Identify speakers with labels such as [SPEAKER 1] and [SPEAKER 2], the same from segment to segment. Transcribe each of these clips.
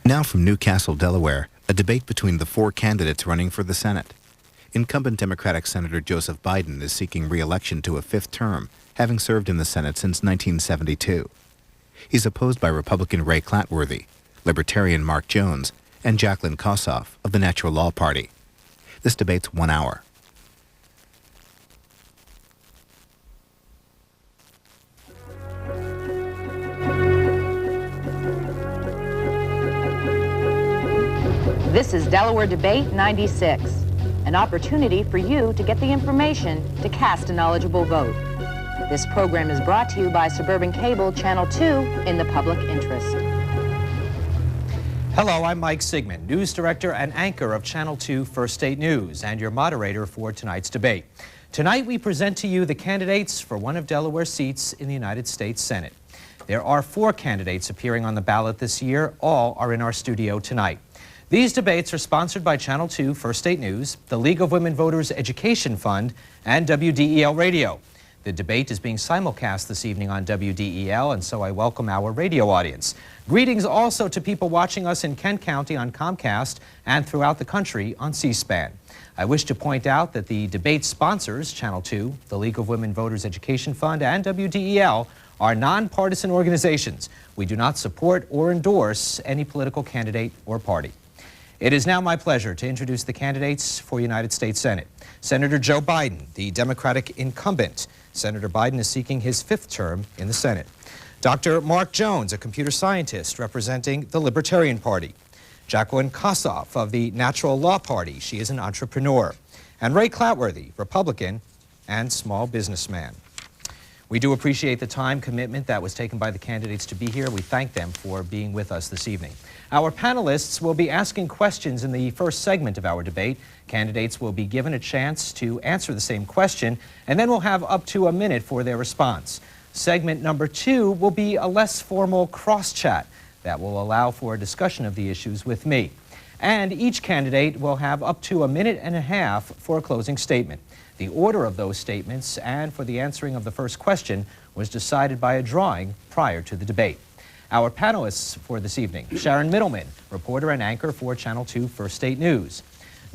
[SPEAKER 1] Now from Newcastle, Delaware, a debate between the four candidates running for the Senate. Incumbent Democratic Senator Joseph Biden is seeking re-election to a fifth term, having served in the Senate since 1972. He's opposed by Republican Ray Clatworthy, Libertarian Mark Jones, and Jacqueline Kossoff of the Natural Law Party. This debate's 1 hour.
[SPEAKER 2] This is Delaware Debate 96, an opportunity for you to get the information to cast a knowledgeable vote. This program is brought to you by Suburban Cable Channel 2 in the public interest.
[SPEAKER 3] Hello, I'm Mike Sigmund, News Director and anchor of Channel 2 First State News, and your moderator for tonight's debate. Tonight we present to you the candidates for one of Delaware's seats in the United States Senate. There are 4 candidates appearing on the ballot this year. All are in our studio tonight. These debates are sponsored by Channel 2 First State News, the League of Women Voters Education Fund, and WDEL Radio. The debate is being simulcast this evening on WDEL, and so I welcome our radio audience. Greetings also to people watching us in Kent County on Comcast and throughout the country on C-SPAN. I wish to point out that the debate sponsors, Channel 2, the League of Women Voters Education Fund, and WDEL, are nonpartisan organizations. We do not support or endorse any political candidate or party. It is now my pleasure to introduce the candidates for United States Senate. Senator Joe Biden, the Democratic incumbent. Senator Biden is seeking his 5th term in the Senate. Dr. Mark Jones, a computer scientist representing the Libertarian Party. Jacqueline Kossoff of the Natural Law Party. She is an entrepreneur. And Ray Clatworthy, Republican and small businessman. We do appreciate the time commitment that was taken by the candidates to be here. We thank them for being with us this evening. Our panelists will be asking questions in the first segment of our debate. Candidates will be given a chance to answer the same question, and then we'll have up to a minute for their response. Segment number 2 will be a less formal cross-chat that will allow for a discussion of the issues with me. And each candidate will have up to a minute and a half for a closing statement. The order of those statements and for the answering of the first question was decided by a drawing prior to the debate. Our panelists for this evening: Sharon Middleman, reporter and anchor for Channel 2 First State News;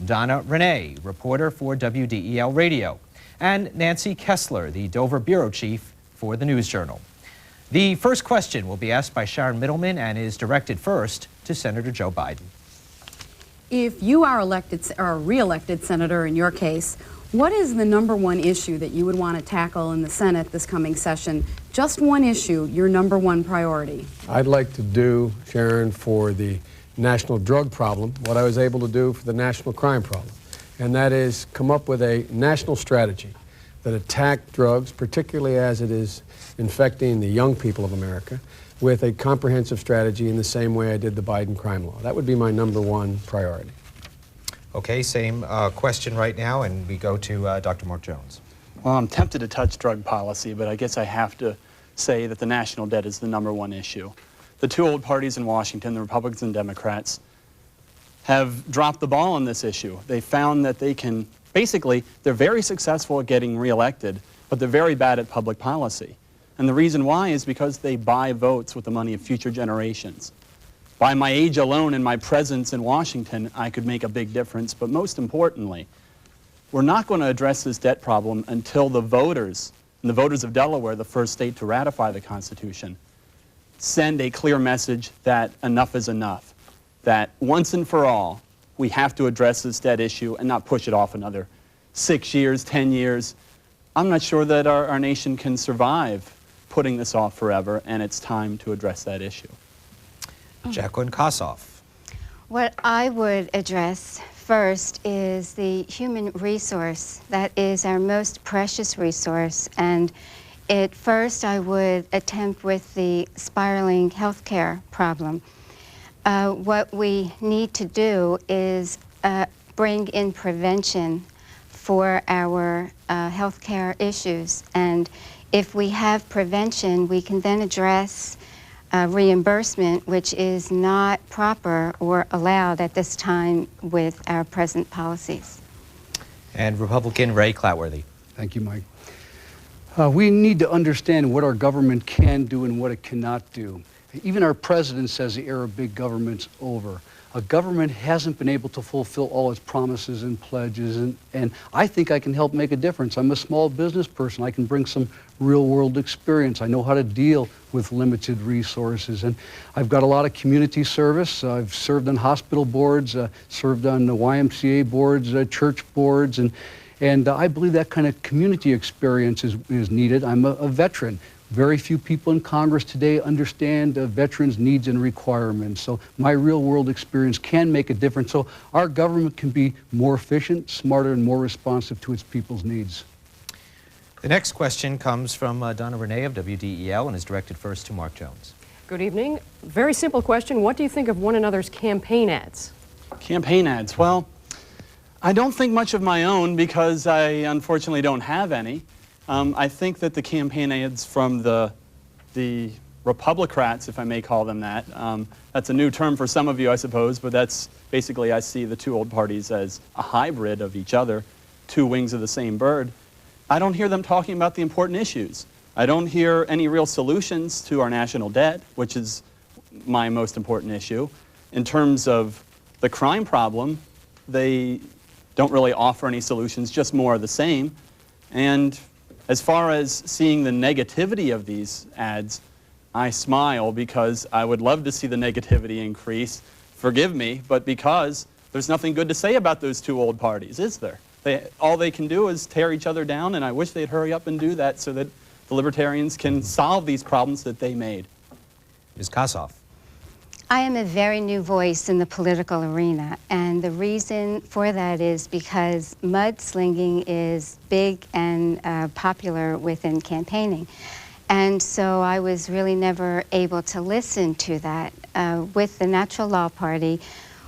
[SPEAKER 3] Donna Renee, reporter for WDEL Radio; and Nancy Kessler, the Dover bureau chief for the News Journal. The first question will be asked by Sharon Middleman and is directed first to Senator Joe Biden.
[SPEAKER 4] If you are elected or re-elected senator in your case, what is the #1 issue that you would want to tackle in the Senate this coming session? Just one issue, your #1 priority.
[SPEAKER 5] I'd like to do, Sharon, for the national drug problem what I was able to do for the national crime problem, and that is come up with a national strategy that attack drugs, particularly as it is infecting the young people of America, with a comprehensive strategy in the same way I did the Biden crime law. That would be my #1 priority.
[SPEAKER 3] Okay, same question right now, and we go to Dr. Mark Jones.
[SPEAKER 6] Well, I'm tempted to touch drug policy, but I guess I have to say that the national debt is the #1 issue. The 2 old parties in Washington, the Republicans and Democrats, have dropped the ball on this issue. They found that they can, basically, they're very successful at getting reelected, but they're very bad at public policy. And the reason why is because they buy votes with the money of future generations. By my age alone and my presence in Washington, I could make a big difference, but most importantly, we're not going to address this debt problem until the voters, and the voters of Delaware, the first state to ratify the Constitution, send a clear message that enough is enough, that once and for all, we have to address this debt issue and not push it off another 6 years, 10 years. I'm not sure that our nation can survive putting this off forever, and it's time to address that issue.
[SPEAKER 3] Jacqueline Kossoff.
[SPEAKER 7] What I would address first is the human resource that is our most precious resource. And at first I would attempt with the spiraling healthcare problem. What we need to do is bring in prevention for our healthcare issues. And if we have prevention, we can then address reimbursement, which is not proper or allowed at this time with our present policies.
[SPEAKER 3] And Republican Ray Clatworthy.
[SPEAKER 8] Thank you, Mike. We need to understand what our government can do and what it cannot do. Even our president says the era of big government's over. A government hasn't been able to fulfill all its promises and pledges, and I think I can help make a difference. I'm a small business person. I can bring some real-world experience. I know how to deal with limited resources, and I've got a lot of community service. I've served on hospital boards, served on the YMCA boards, church boards, and I believe that kind of community experience is needed. I'm a veteran. Very few people in Congress today understand veterans' needs and requirements. So my real-world experience can make a difference. So our government can be more efficient, smarter, and more responsive to its people's needs.
[SPEAKER 3] The next question comes from Donna Renee of WDEL and is directed first to Mark Jones.
[SPEAKER 9] Good evening. Very simple question. What do you think of one another's campaign ads?
[SPEAKER 6] Campaign ads. Well, I don't think much of my own because I unfortunately don't have any. I think that the campaign ads from the Republicrats, if I may call them that, that's a new term for some of you, I suppose, but that's basically, I see the two old parties as a hybrid of each other, two wings of the same bird. I don't hear them talking about the important issues. I don't hear any real solutions to our national debt, which is my most important issue. In terms of the crime problem, they don't really offer any solutions, just more of the same. And as far as seeing the negativity of these ads, I smile because I would love to see the negativity increase. Forgive me, but because there's nothing good to say about those two old parties, is there? All they can do is tear each other down, and I wish they'd hurry up and do that so that the Libertarians can solve these problems that they made.
[SPEAKER 3] Ms. Kossoff.
[SPEAKER 7] I am a very new voice in the political arena, and the reason for that is because mudslinging is big and popular within campaigning. And so I was really never able to listen to that. With the Natural Law Party,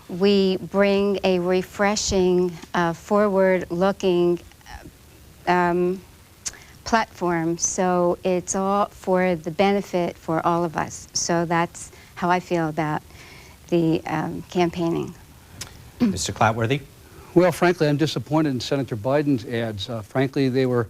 [SPEAKER 7] we bring a refreshing, forward-looking platform, so it's all for the benefit for all of us. So that's how I feel about the campaigning.
[SPEAKER 3] Mr. Clatworthy.
[SPEAKER 8] Well, frankly, I'm disappointed in Senator Biden's ads. Frankly, they were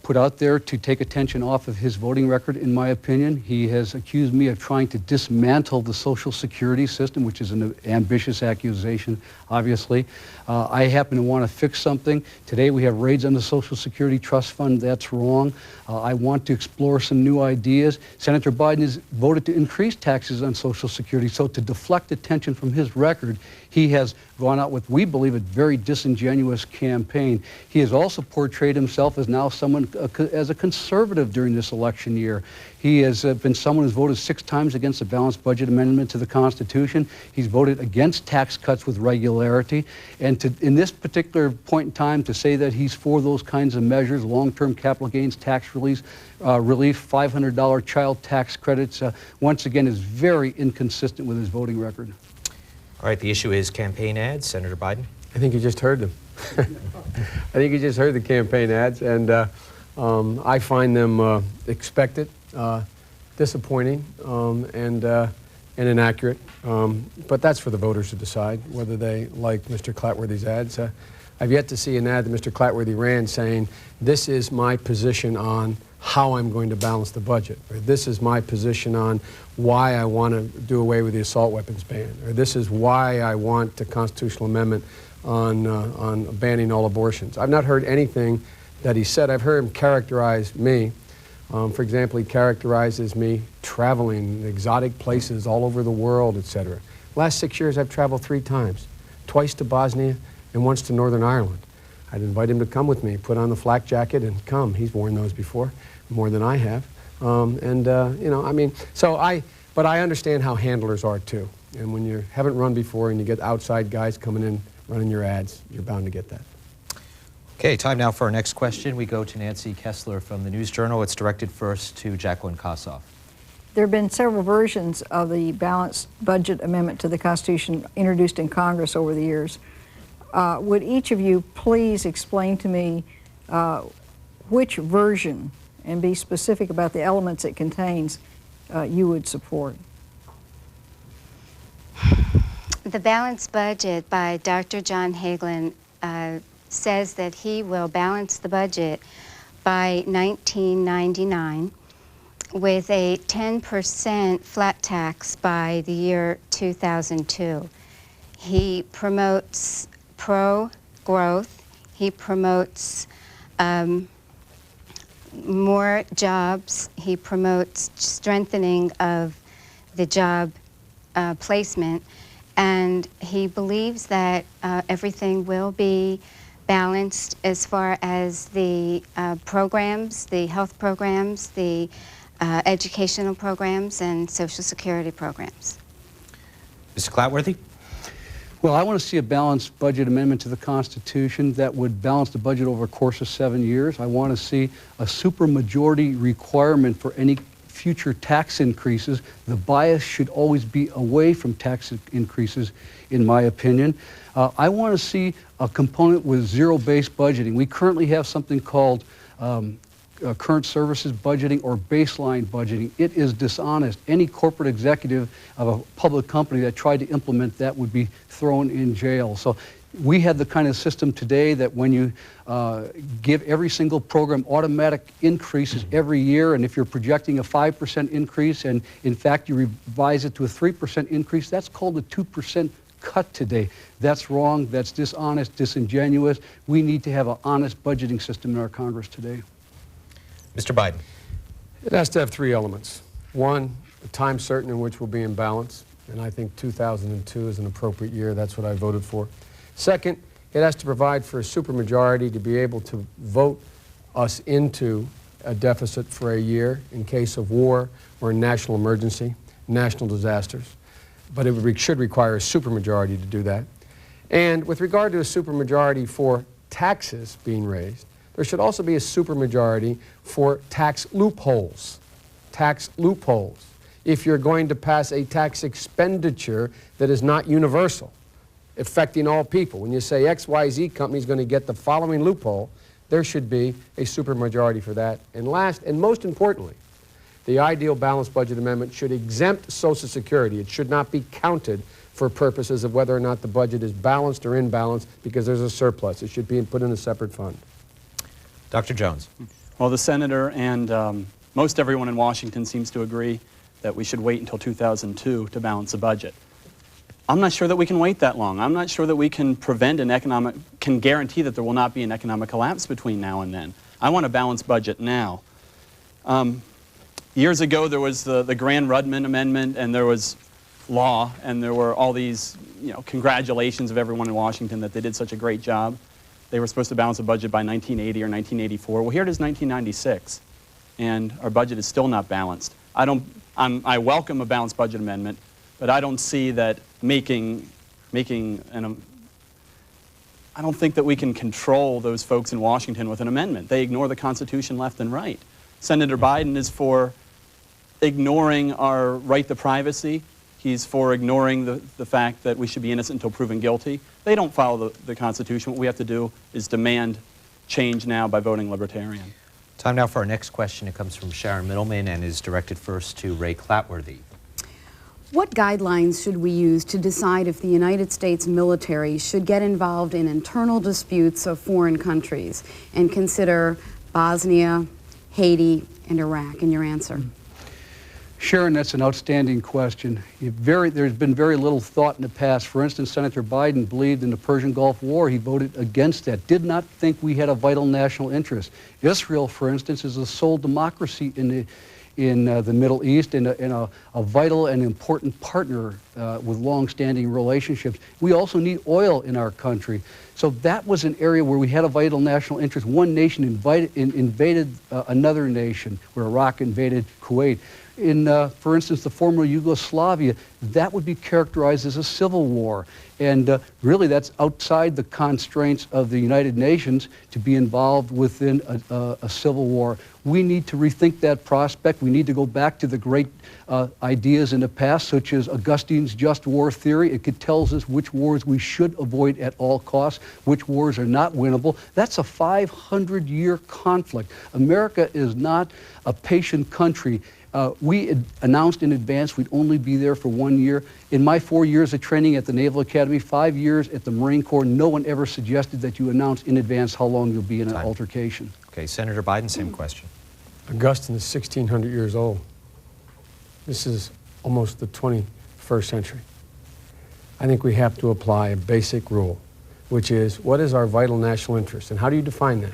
[SPEAKER 8] put out there to take attention off of his voting record, in my opinion. He has accused me of trying to dismantle the Social Security system, which is an ambitious accusation, obviously. I happen to want to fix something. Today we have raids on the Social Security Trust Fund. That's wrong. I want to explore some new ideas. Senator Biden has voted to increase taxes on Social Security, so to deflect attention from his record, he has gone out with, we believe, a very disingenuous campaign. He has also portrayed himself as now someone, as a conservative during this election year. He has been someone who's voted 6 times against the balanced budget amendment to the Constitution. He's voted against tax cuts with regularity. And in this particular point in time, to say that he's for those kinds of measures, long-term capital gains tax relief, $500 child tax credits, once again is very inconsistent with his voting record.
[SPEAKER 3] All right, the issue is campaign ads. Senator Biden.
[SPEAKER 5] I think you just heard them. I think you just heard the campaign ads, and I find them expected, disappointing, and inaccurate. But that's for the voters to decide whether they like Mr. Clatworthy's ads. I've yet to see an ad that Mr. Clatworthy ran saying, this is my position on how I'm going to balance the budget, or this is my position on why I want to do away with the assault weapons ban, or this is why I want the constitutional amendment on banning all abortions. I've not heard anything that he said. I've heard him characterize me. For example, he characterizes me traveling exotic places all over the world, etc. Last 6 years, I've traveled 3 times, twice to Bosnia and once to Northern Ireland. I'd invite him to come with me, put on the flak jacket and come. He's worn those before, more than I have. You know, I mean, but I understand how handlers are too. And when you haven't run before and you get outside guys coming in, running your ads, you're bound to get that.
[SPEAKER 3] Okay, time now for our next question. We go to Nancy Kessler from the News Journal. It's directed first to Jacqueline Kossoff.
[SPEAKER 10] There have been several versions of the balanced budget amendment to the Constitution introduced in Congress over the years. Would each of you please explain to me which version, and be specific about the elements it contains, you would support?
[SPEAKER 7] The balanced budget by Dr. John Hagelin says that he will balance the budget by 1999, with a 10% flat tax by the year 2002. He promotes pro-growth. He promotes more jobs. He promotes strengthening of the job placement. And he believes that everything will be balanced as far as the programs, the health programs, the educational programs, and Social Security programs.
[SPEAKER 3] Mr. Clatworthy?
[SPEAKER 8] Well, I want to see a balanced budget amendment to the Constitution that would balance the budget over a course of 7 years. I want to see a supermajority requirement for any future tax increases. The bias should always be away from tax increases, in my opinion. I want to see a component with zero-based budgeting. We currently have something called current services budgeting or baseline budgeting. It is dishonest. Any corporate executive of a public company that tried to implement that would be thrown in jail. So we have the kind of system today that when you give every single program automatic increases every year, and if you're projecting a 5% increase and in fact you revise it to a 3% increase, that's called a 2% cut today. That's wrong, that's dishonest, disingenuous. We need to have an honest budgeting system in our Congress today.
[SPEAKER 3] Mr. Biden?
[SPEAKER 5] It has to have three elements. One, a time certain in which we'll be in balance, and I think 2002 is an appropriate year. That's what I voted for. Second, it has to provide for a supermajority to be able to vote us into a deficit for a year in case of war or national emergency, national disasters. But it should require a supermajority to do that. And with regard to a supermajority for taxes being raised, there should also be a supermajority for tax loopholes. Tax loopholes. If you're going to pass a tax expenditure that is not universal, affecting all people, when you say XYZ company is going to get the following loophole, there should be a supermajority for that. And last, and most importantly, the ideal balanced budget amendment should exempt Social Security. It should not be counted for purposes of whether or not the budget is balanced or imbalanced because there's a surplus. It should be put in a separate fund.
[SPEAKER 3] Dr. Jones?
[SPEAKER 6] Well, the senator and most everyone in Washington seems to agree that we should wait until 2002 to balance the budget. I'm not sure that we can wait that long. I'm not sure that we can can guarantee that there will not be an economic collapse between now and then. I want a balanced budget now. Years ago, there was the Graham-Rudman Amendment, and there was law, and there were all these, congratulations of everyone in Washington that they did such a great job. They were supposed to balance the budget by 1980 or 1984. Well, here it is 1996, and our budget is still not balanced. I welcome a balanced budget amendment, but I don't see that I don't think that we can control those folks in Washington with an amendment. They ignore the Constitution left and right. Senator Biden is for ignoring our right to privacy. He's for ignoring the fact that we should be innocent until proven guilty. They don't follow the Constitution. What we have to do is demand change now by voting Libertarian.
[SPEAKER 3] Time now for our next question. It comes from Sharon Middleman and is directed first to Ray Clatworthy.
[SPEAKER 4] What guidelines should we use to decide if the United States military should get involved in internal disputes of foreign countries and consider Bosnia, Haiti, and Iraq? And your answer?
[SPEAKER 8] Sharon, that's an outstanding question. There's been very little thought in the past. For instance, Senator Biden believed in the Persian Gulf War. He voted against that, did not think we had a vital national interest. Israel, for instance, is the sole democracy in the Middle East and a vital and important partner with long-standing relationships. We also need oil in our country. So that was an area where we had a vital national interest. One nation invaded another nation, where Iraq invaded Kuwait. For instance, the former Yugoslavia, that would be characterized as a civil war. And really, that's outside the constraints of the United Nations to be involved within a civil war. We need to rethink that prospect. We need to go back to the great ideas in the past, such as Augustine's just war theory. It tells us which wars we should avoid at all costs, which wars are not winnable. That's a 500-year conflict. America is not a patient country. We announced in advance we'd only be there for 1 year. In my 4 years of training at the Naval Academy, 5 years at the Marine Corps, no one ever suggested that you announce in advance how long you'll be in an altercation.
[SPEAKER 3] Okay, Senator Biden, same question.
[SPEAKER 5] Augustine is 1,600 years old. This is almost the 21st century. I think we have to apply a basic rule, which is, what is our vital national interest? And how do you define that?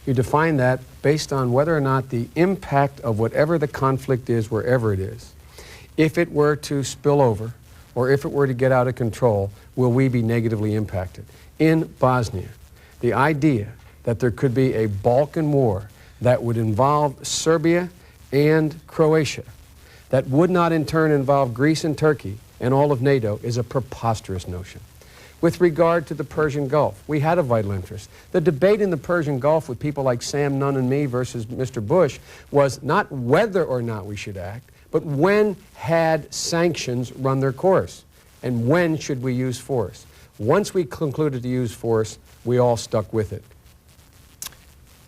[SPEAKER 5] You define that based on whether or not the impact of whatever the conflict is, wherever it is, if it were to spill over, or if it were to get out of control, will we be negatively impacted? In Bosnia, the idea that there could be a Balkan war that would involve Serbia and Croatia, that would not in turn involve Greece and Turkey and all of NATO, is a preposterous notion. With regard to the Persian Gulf, we had a vital interest. The debate in the Persian Gulf with people like Sam Nunn and me versus Mr. Bush was not whether or not we should act, but when had sanctions run their course, and when should we use force. Once we concluded to use force, we all stuck with it.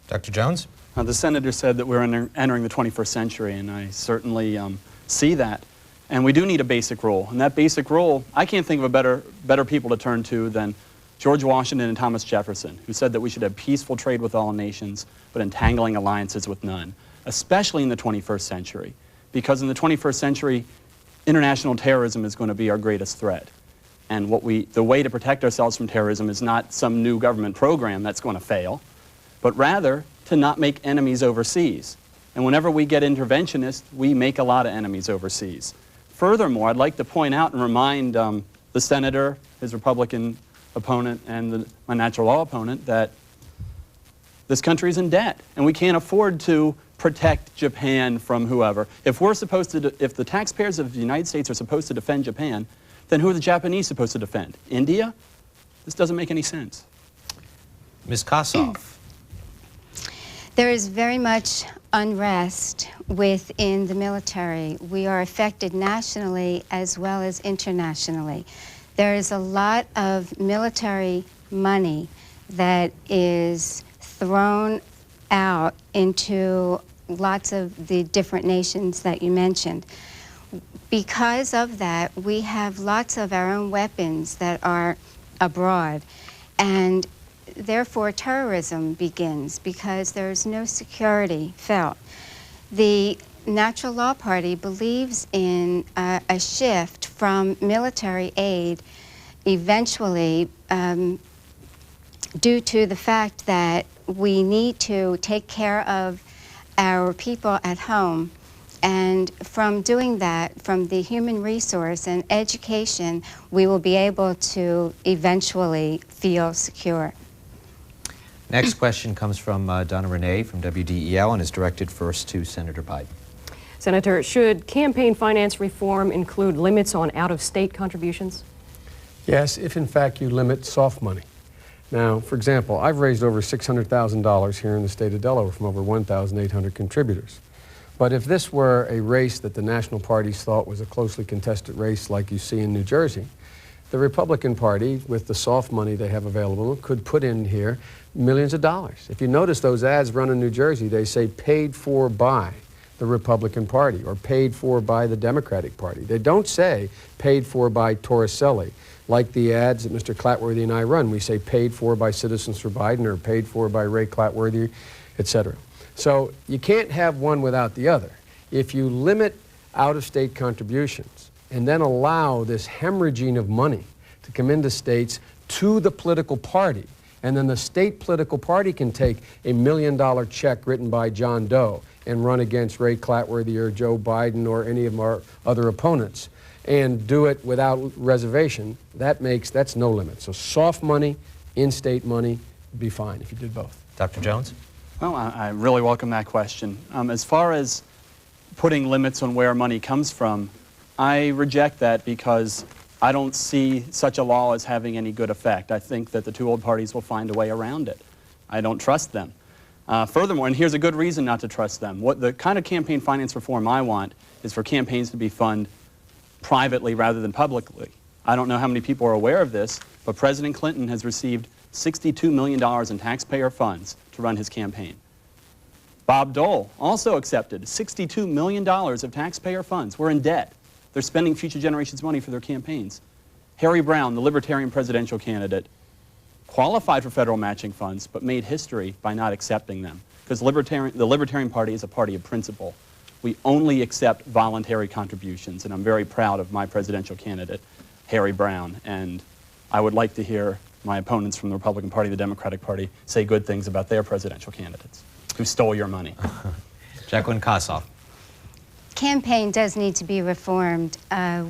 [SPEAKER 3] Dr. Jones?
[SPEAKER 6] The senator said that we're entering the 21st century, and I certainly see that. And we do need a basic rule. And that basic rule, I can't think of a better people to turn to than George Washington and Thomas Jefferson, who said that we should have peaceful trade with all nations, but entangling alliances with none, especially in the 21st century. Because in the 21st century, international terrorism is going to be our greatest threat. And the way to protect ourselves from terrorism is not some new government program that's going to fail, but rather to not make enemies overseas. And whenever we get interventionists, we make a lot of enemies overseas. Furthermore, I'd like to point out and remind the senator, his Republican opponent, and my natural law opponent that this country is in debt, and we can't afford to protect Japan from whoever. If the taxpayers of the United States are supposed to defend Japan, then who are the Japanese supposed to defend? India? This doesn't make any sense.
[SPEAKER 3] Ms. Kossoff.
[SPEAKER 7] There is very much unrest within the military. We are affected nationally as well as internationally. There is a lot of military money that is thrown out into lots of the different nations that you mentioned. Because of that, we have lots of our own weapons that are abroad, and therefore terrorism begins because there's no security felt. The Natural Law Party believes in a shift from military aid eventually due to the fact that we need to take care of our people at home. And from doing that, from the human resource and education, we will be able to eventually feel secure.
[SPEAKER 3] Next question comes from Donna Renee from WDEL and is directed first to Senator Biden.
[SPEAKER 9] Senator, should campaign finance reform include limits on out-of-state contributions?
[SPEAKER 5] Yes, if in fact you limit soft money. Now, for example, I've raised over $600,000 here in the state of Delaware from over 1,800 contributors. But if this were a race that the national parties thought was a closely contested race like you see in New Jersey, the Republican Party, with the soft money they have available, could put in here millions of dollars. If you notice those ads run in New Jersey, they say paid for by the Republican Party or paid for by the Democratic Party. They don't say paid for by Torricelli, like the ads that Mr. Clatworthy and I run. We say paid for by Citizens for Biden or paid for by Ray Clatworthy, etc. So you can't have one without the other. If you limit out-of-state contributions and then allow this hemorrhaging of money to come into states to the political party, and then the state political party can take a $1 million check written by John Doe and run against Ray Clatworthy or Joe Biden or any of our other opponents and do it without reservation, that's no limit. So soft money, in-state money, would be fine if you did both.
[SPEAKER 3] Dr. Jones?
[SPEAKER 6] Well, I really welcome that question. As far as putting limits on where money comes from, I reject that because I don't see such a law as having any good effect. I think that the two old parties will find a way around it. I don't trust them. Furthermore, and here's a good reason not to trust them, what the kind of campaign finance reform I want is for campaigns to be funded privately rather than publicly. I don't know how many people are aware of this, but President Clinton has received $62 million in taxpayer funds to run his campaign. Bob Dole also accepted $62 million of taxpayer funds. We're in debt. They're spending future generations' money for their campaigns. Harry Brown, the Libertarian presidential candidate, qualified for federal matching funds, but made history by not accepting them. because the Libertarian Party is a party of principle. We only accept voluntary contributions, and I'm very proud of my presidential candidate, Harry Brown, and I would like to hear my opponents from the Republican Party, the Democratic Party, say good things about their presidential candidates who stole your money.
[SPEAKER 3] Jacqueline Kossoff.
[SPEAKER 7] Campaign does need to be reformed.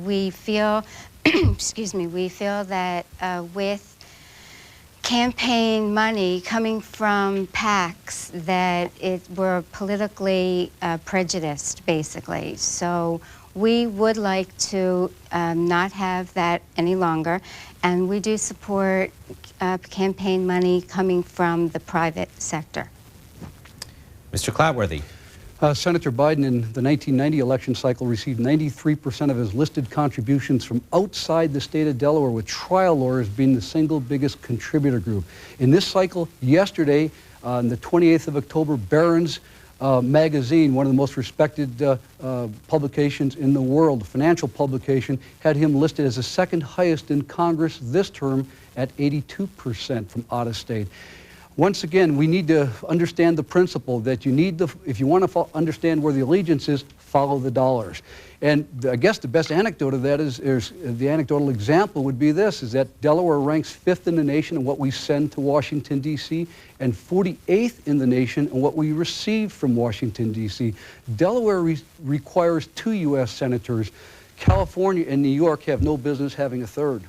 [SPEAKER 7] We feel, excuse me, we feel that with campaign money coming from PACs, that we're politically prejudiced, basically. So we would like to not have that any longer, and we do support campaign money coming from the private sector.
[SPEAKER 3] Mr. Clatworthy.
[SPEAKER 8] Senator Biden in the 1990 election cycle received 93% of his listed contributions from outside the state of Delaware, with trial lawyers being the single biggest contributor group. In this cycle, yesterday, on the 28th of October, Barron's magazine, one of the most respected publications in the world, financial publication, had him listed as the second highest in Congress this term at 82% from out of state. Once again, we need to understand the principle that you need if you want to understand where the allegiance is, follow the dollars. And I guess the best anecdote of that is the anecdotal example would be this, is that Delaware ranks 5th in the nation in what we send to Washington, D.C., and 48th in the nation in what we receive from Washington, D.C. Delaware requires 2 U.S. senators. California and New York have no business having a third.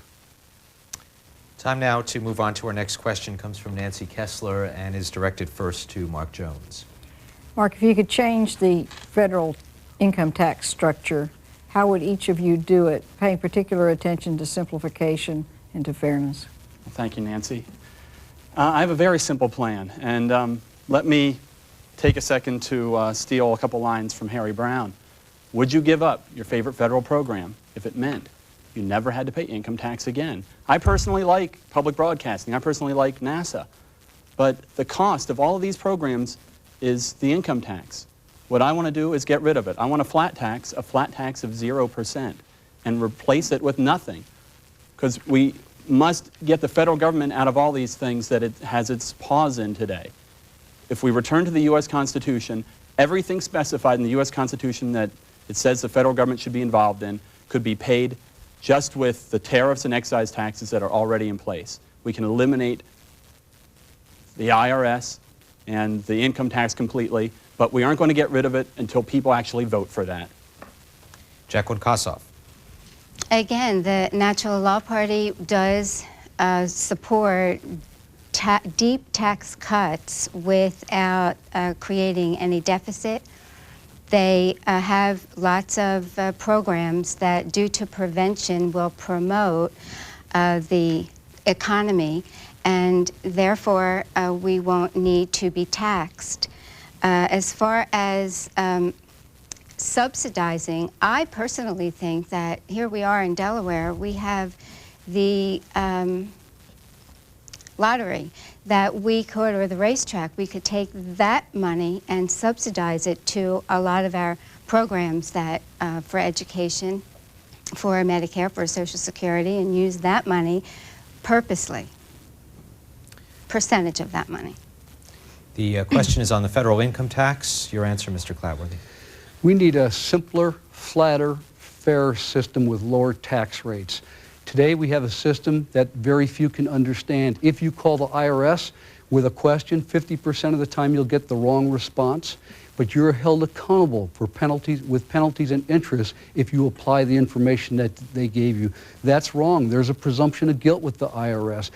[SPEAKER 3] Time now to move on to our next question. Comes from Nancy Kessler and is directed first to Mark Jones.
[SPEAKER 10] Mark, if you could change the federal income tax structure, how would each of you do it, paying particular attention to simplification and to fairness?
[SPEAKER 6] Thank you, Nancy. I have a very simple plan, and let me take a second to steal a couple lines from Harry Brown. Would you give up your favorite federal program if it meant you never had to pay income tax again? I personally like public broadcasting. I personally like NASA. But the cost of all of these programs is the income tax. What I want to do is get rid of it. I want a flat tax of 0%, and replace it with nothing. Because we must get the federal government out of all these things that it has its paws in today. If we return to the U.S. Constitution, everything specified in the U.S. Constitution that it says the federal government should be involved in could be paid just with the tariffs and excise taxes that are already in place. We can eliminate the IRS and the income tax completely, but we aren't going to get rid of it until people actually vote for that.
[SPEAKER 3] Jacqueline Kossoff.
[SPEAKER 7] Again, the Natural Law Party does support deep tax cuts without creating any deficit. They have lots of programs that, due to prevention, will promote the economy, and therefore we won't need to be taxed. As far as subsidizing, I personally think that here we are in Delaware, we have the lottery that we could, or the racetrack, we could take that money and subsidize it to a lot of our programs that for education, for Medicare, for Social Security, and use that money purposely, percentage of that money.
[SPEAKER 3] The question is on the federal income tax. Your answer, Mr. Clatworthy.
[SPEAKER 8] We need a simpler, flatter, fair system with lower tax rates. Today we have a system that very few can understand. If you call the IRS with a question, 50% of the time you'll get the wrong response, but you're held accountable for penalties and interest if you apply the information that they gave you. That's wrong. There's a presumption of guilt with the IRS.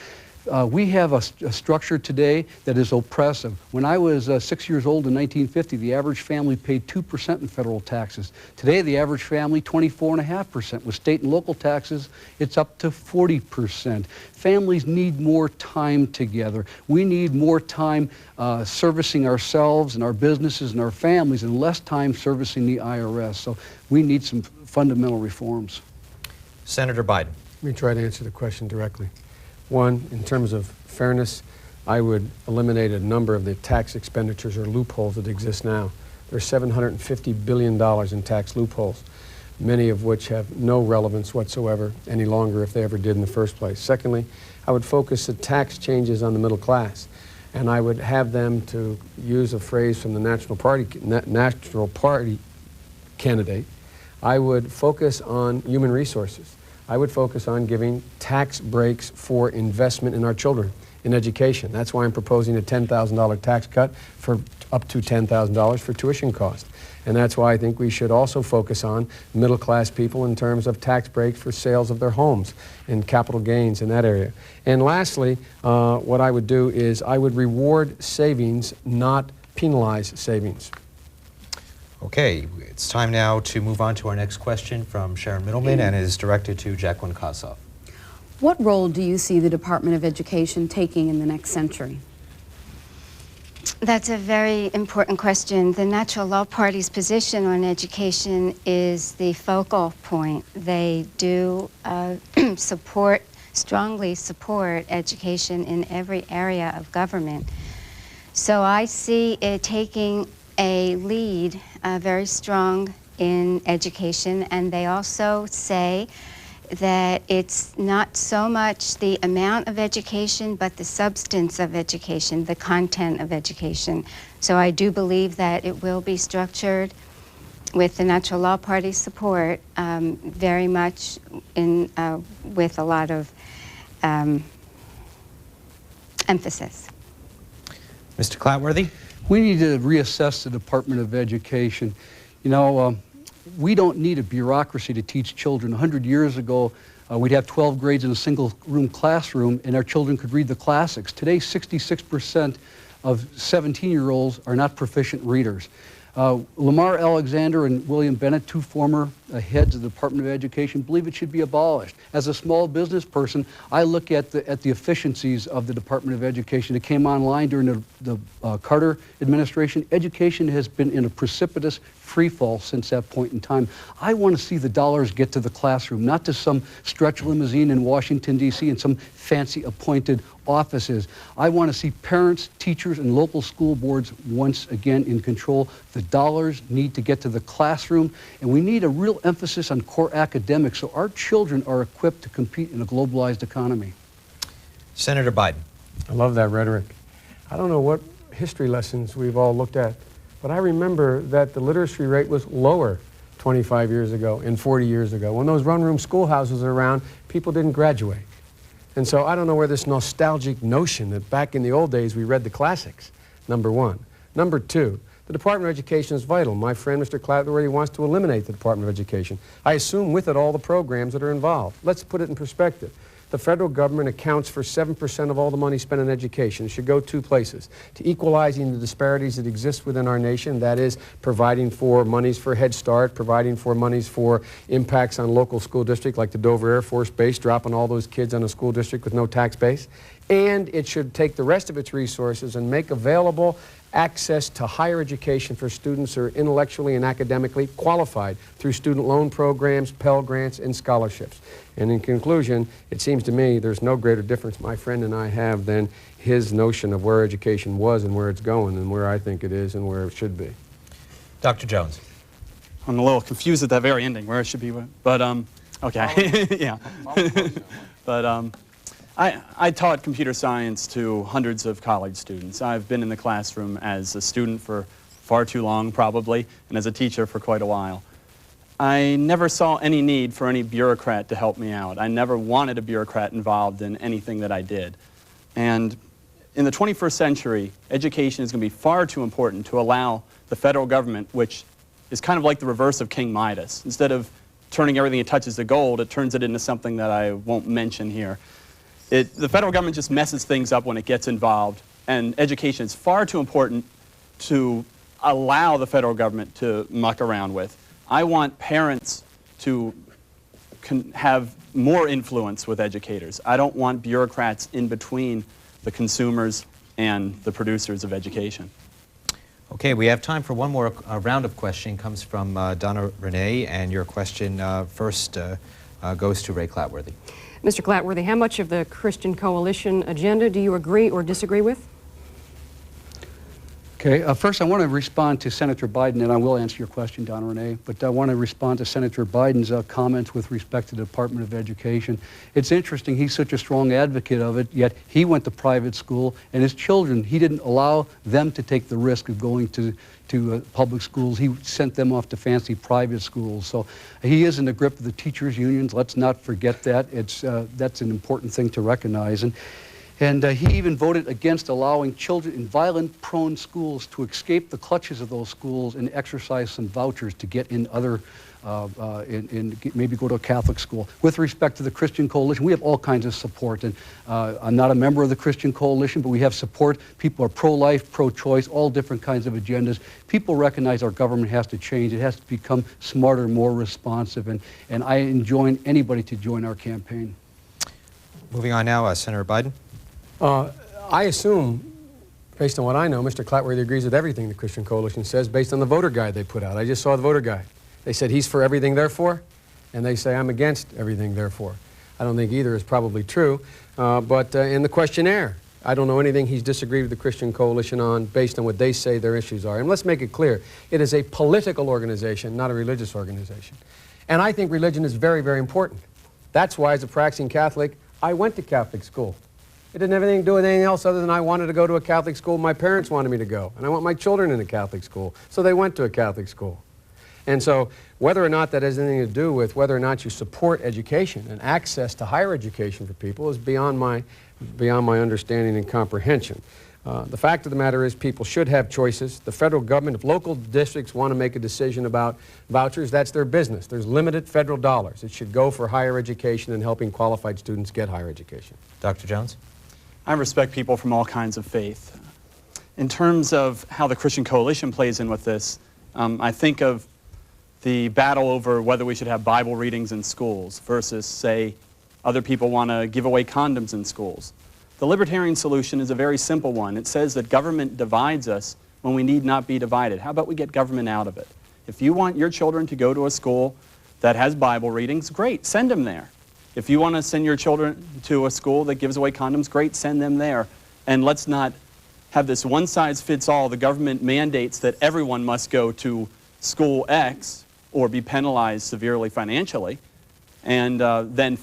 [SPEAKER 8] We have a structure today that is oppressive. When I was 6 years old in 1950, the average family paid 2% in federal taxes. Today, the average family, 24.5%. With state and local taxes, it's up to 40%. Families need more time together. We need more time servicing ourselves and our businesses and our families, and less time servicing the IRS. So we need some fundamental reforms.
[SPEAKER 3] Senator Biden.
[SPEAKER 5] Let me try to answer the question directly. One, in terms of fairness, I would eliminate a number of the tax expenditures or loopholes that exist now. There's $750 billion in tax loopholes, many of which have no relevance whatsoever any longer if they ever did in the first place. Secondly, I would focus the tax changes on the middle class. and I would have them, to use a phrase from the National Party candidate, I would focus on human resources. I would focus on giving tax breaks for investment in our children, in education. That's why I'm proposing a $10,000 tax cut for up to $10,000 for tuition costs. And that's why I think we should also focus on middle-class people in terms of tax breaks for sales of their homes and capital gains in that area. And lastly, what I would do is I would reward savings, not penalize savings.
[SPEAKER 3] Okay, it's time now to move on to our next question from Sharon Middleman, and is directed to Jacqueline Kossoff.
[SPEAKER 4] What role do you see the Department of Education taking in the next century?
[SPEAKER 7] That's a very important question. The Natural Law Party's position on education is the focal point. They do strongly support education in every area of government. So I see it taking a lead very strong in education, and they also say that it's not so much the amount of education, but the substance of education, the content of education. So I do believe that it will be structured with the Natural Law Party's support, very much with a lot of emphasis.
[SPEAKER 3] Mr. Clatworthy?
[SPEAKER 8] We need to reassess the Department of Education. You know, we don't need a bureaucracy to teach children. 100 years ago, we'd have 12 grades in a single-room classroom, and our children could read the classics. Today, 66% of 17-year-olds are not proficient readers. Lamar Alexander and William Bennett, two former heads of the Department of Education, believe it should be abolished. As a small business person, I look at the efficiencies of the Department of Education. It came online during the Carter administration. Education has been in a precipitous free fall since that point in time. I want to see the dollars get to the classroom, not to some stretch limousine in Washington, D.C. and some fancy appointed offices. I want to see parents, teachers, and local school boards once again in control. The dollars need to get to the classroom, and we need a real emphasis on core academics so our children are equipped to compete in a globalized economy.
[SPEAKER 3] Senator Biden.
[SPEAKER 5] I love that rhetoric. I don't know what history lessons we've all looked at, but I remember that the literacy rate was lower 25 years ago and 40 years ago. When those run-room schoolhouses were around, people didn't graduate. And so I don't know where this nostalgic notion that back in the old days we read the classics, number one. Number two, the Department of Education is vital. My friend, Mr. Clatworthy, wants to eliminate the Department of Education. I assume with it all the programs that are involved. Let's put it in perspective. The federal government accounts for 7% of all the money spent on education. It should go two places: to equalizing the disparities that exist within our nation, that is, providing for monies for Head Start, providing for monies for impacts on local school districts like the Dover Air Force Base, dropping all those kids on a school district with no tax base. And it should take the rest of its resources and make available access to higher education for students who are intellectually and academically qualified through student loan programs, Pell Grants, and scholarships. And in conclusion, it seems to me there's no greater difference my friend and I have than his notion of where education was and where it's going and where I think it is and where it should be.
[SPEAKER 3] Dr. Jones.
[SPEAKER 6] I'm a little confused at that very ending, where it should be, but okay, yeah. But I taught computer science to hundreds of college students. I've been in the classroom as a student for far too long, probably, and as a teacher for quite a while. I never saw any need for any bureaucrat to help me out. I never wanted a bureaucrat involved in anything that I did. And in the 21st century, education is going to be far too important to allow the federal government, which is kind of like the reverse of King Midas. Instead of turning everything it touches to gold, it turns it into something that I won't mention here. The federal government just messes things up when it gets involved, and education is far too important to allow the federal government to muck around with. I want parents to have more influence with educators. I don't want bureaucrats in between the consumers and the producers of education.
[SPEAKER 3] Okay, we have time for one more round of questioning. Comes from Donna Renee, and your question first goes to Ray Clatworthy.
[SPEAKER 9] Mr. Clatworthy, how much of the Christian Coalition agenda do you agree or disagree with?
[SPEAKER 8] Okay, first I want to respond to Senator Biden, and I will answer your question, Donna Renee, but I want to respond to Senator Biden's comments with respect to the Department of Education. It's interesting, he's such a strong advocate of it, yet he went to private school, and his children, he didn't allow them to take the risk of going to public schools. He sent them off to fancy private schools. So he is in the grip of the teachers' unions. Let's not forget that. That's an important thing to recognize. And he even voted against allowing children in violent-prone schools to escape the clutches of those schools and exercise some vouchers to get in other, maybe go to a Catholic school. With respect to the Christian Coalition, we have all kinds of support. And I'm not a member of the Christian Coalition, but we have support. People are pro-life, pro-choice, all different kinds of agendas. People recognize our government has to change. It has to become smarter, more responsive. And I enjoin anybody to join our campaign.
[SPEAKER 3] Moving on now, Senator Biden.
[SPEAKER 5] I assume, based on what I know, Mr. Clatworthy agrees with everything the Christian Coalition says based on the voter guide they put out. I just saw the voter guide. They said he's for everything, therefore, and they say I'm against everything, therefore. I don't think either is probably true, but in the questionnaire, I don't know anything he's disagreed with the Christian Coalition on based on what they say their issues are. And let's make it clear, it is a political organization, not a religious organization. And I think religion is very, very important. That's why, as a practicing Catholic, I went to Catholic school. It didn't have anything to do with anything else other than I wanted to go to a Catholic school. My parents wanted me to go, and I want my children in a Catholic school, so they went to a Catholic school. And so whether or not that has anything to do with whether or not you support education and access to higher education for people is beyond my understanding and comprehension. The fact of the matter is people should have choices. The federal government, if local districts want to make a decision about vouchers, that's their business. There's limited federal dollars. It should go for higher education and helping qualified students get higher education.
[SPEAKER 3] Dr. Jones?
[SPEAKER 6] I respect people from all kinds of faith. In terms of how the Christian Coalition plays in with this, I think of the battle over whether we should have Bible readings in schools versus, say, other people want to give away condoms in schools. The libertarian solution is a very simple one. It says that government divides us when we need not be divided. How about we get government out of it? If you want your children to go to a school that has Bible readings, great, send them there. If you want to send your children to a school that gives away condoms, great, send them there. And let's not have this one-size-fits-all. The government mandates that everyone must go to school X or be penalized severely financially, and then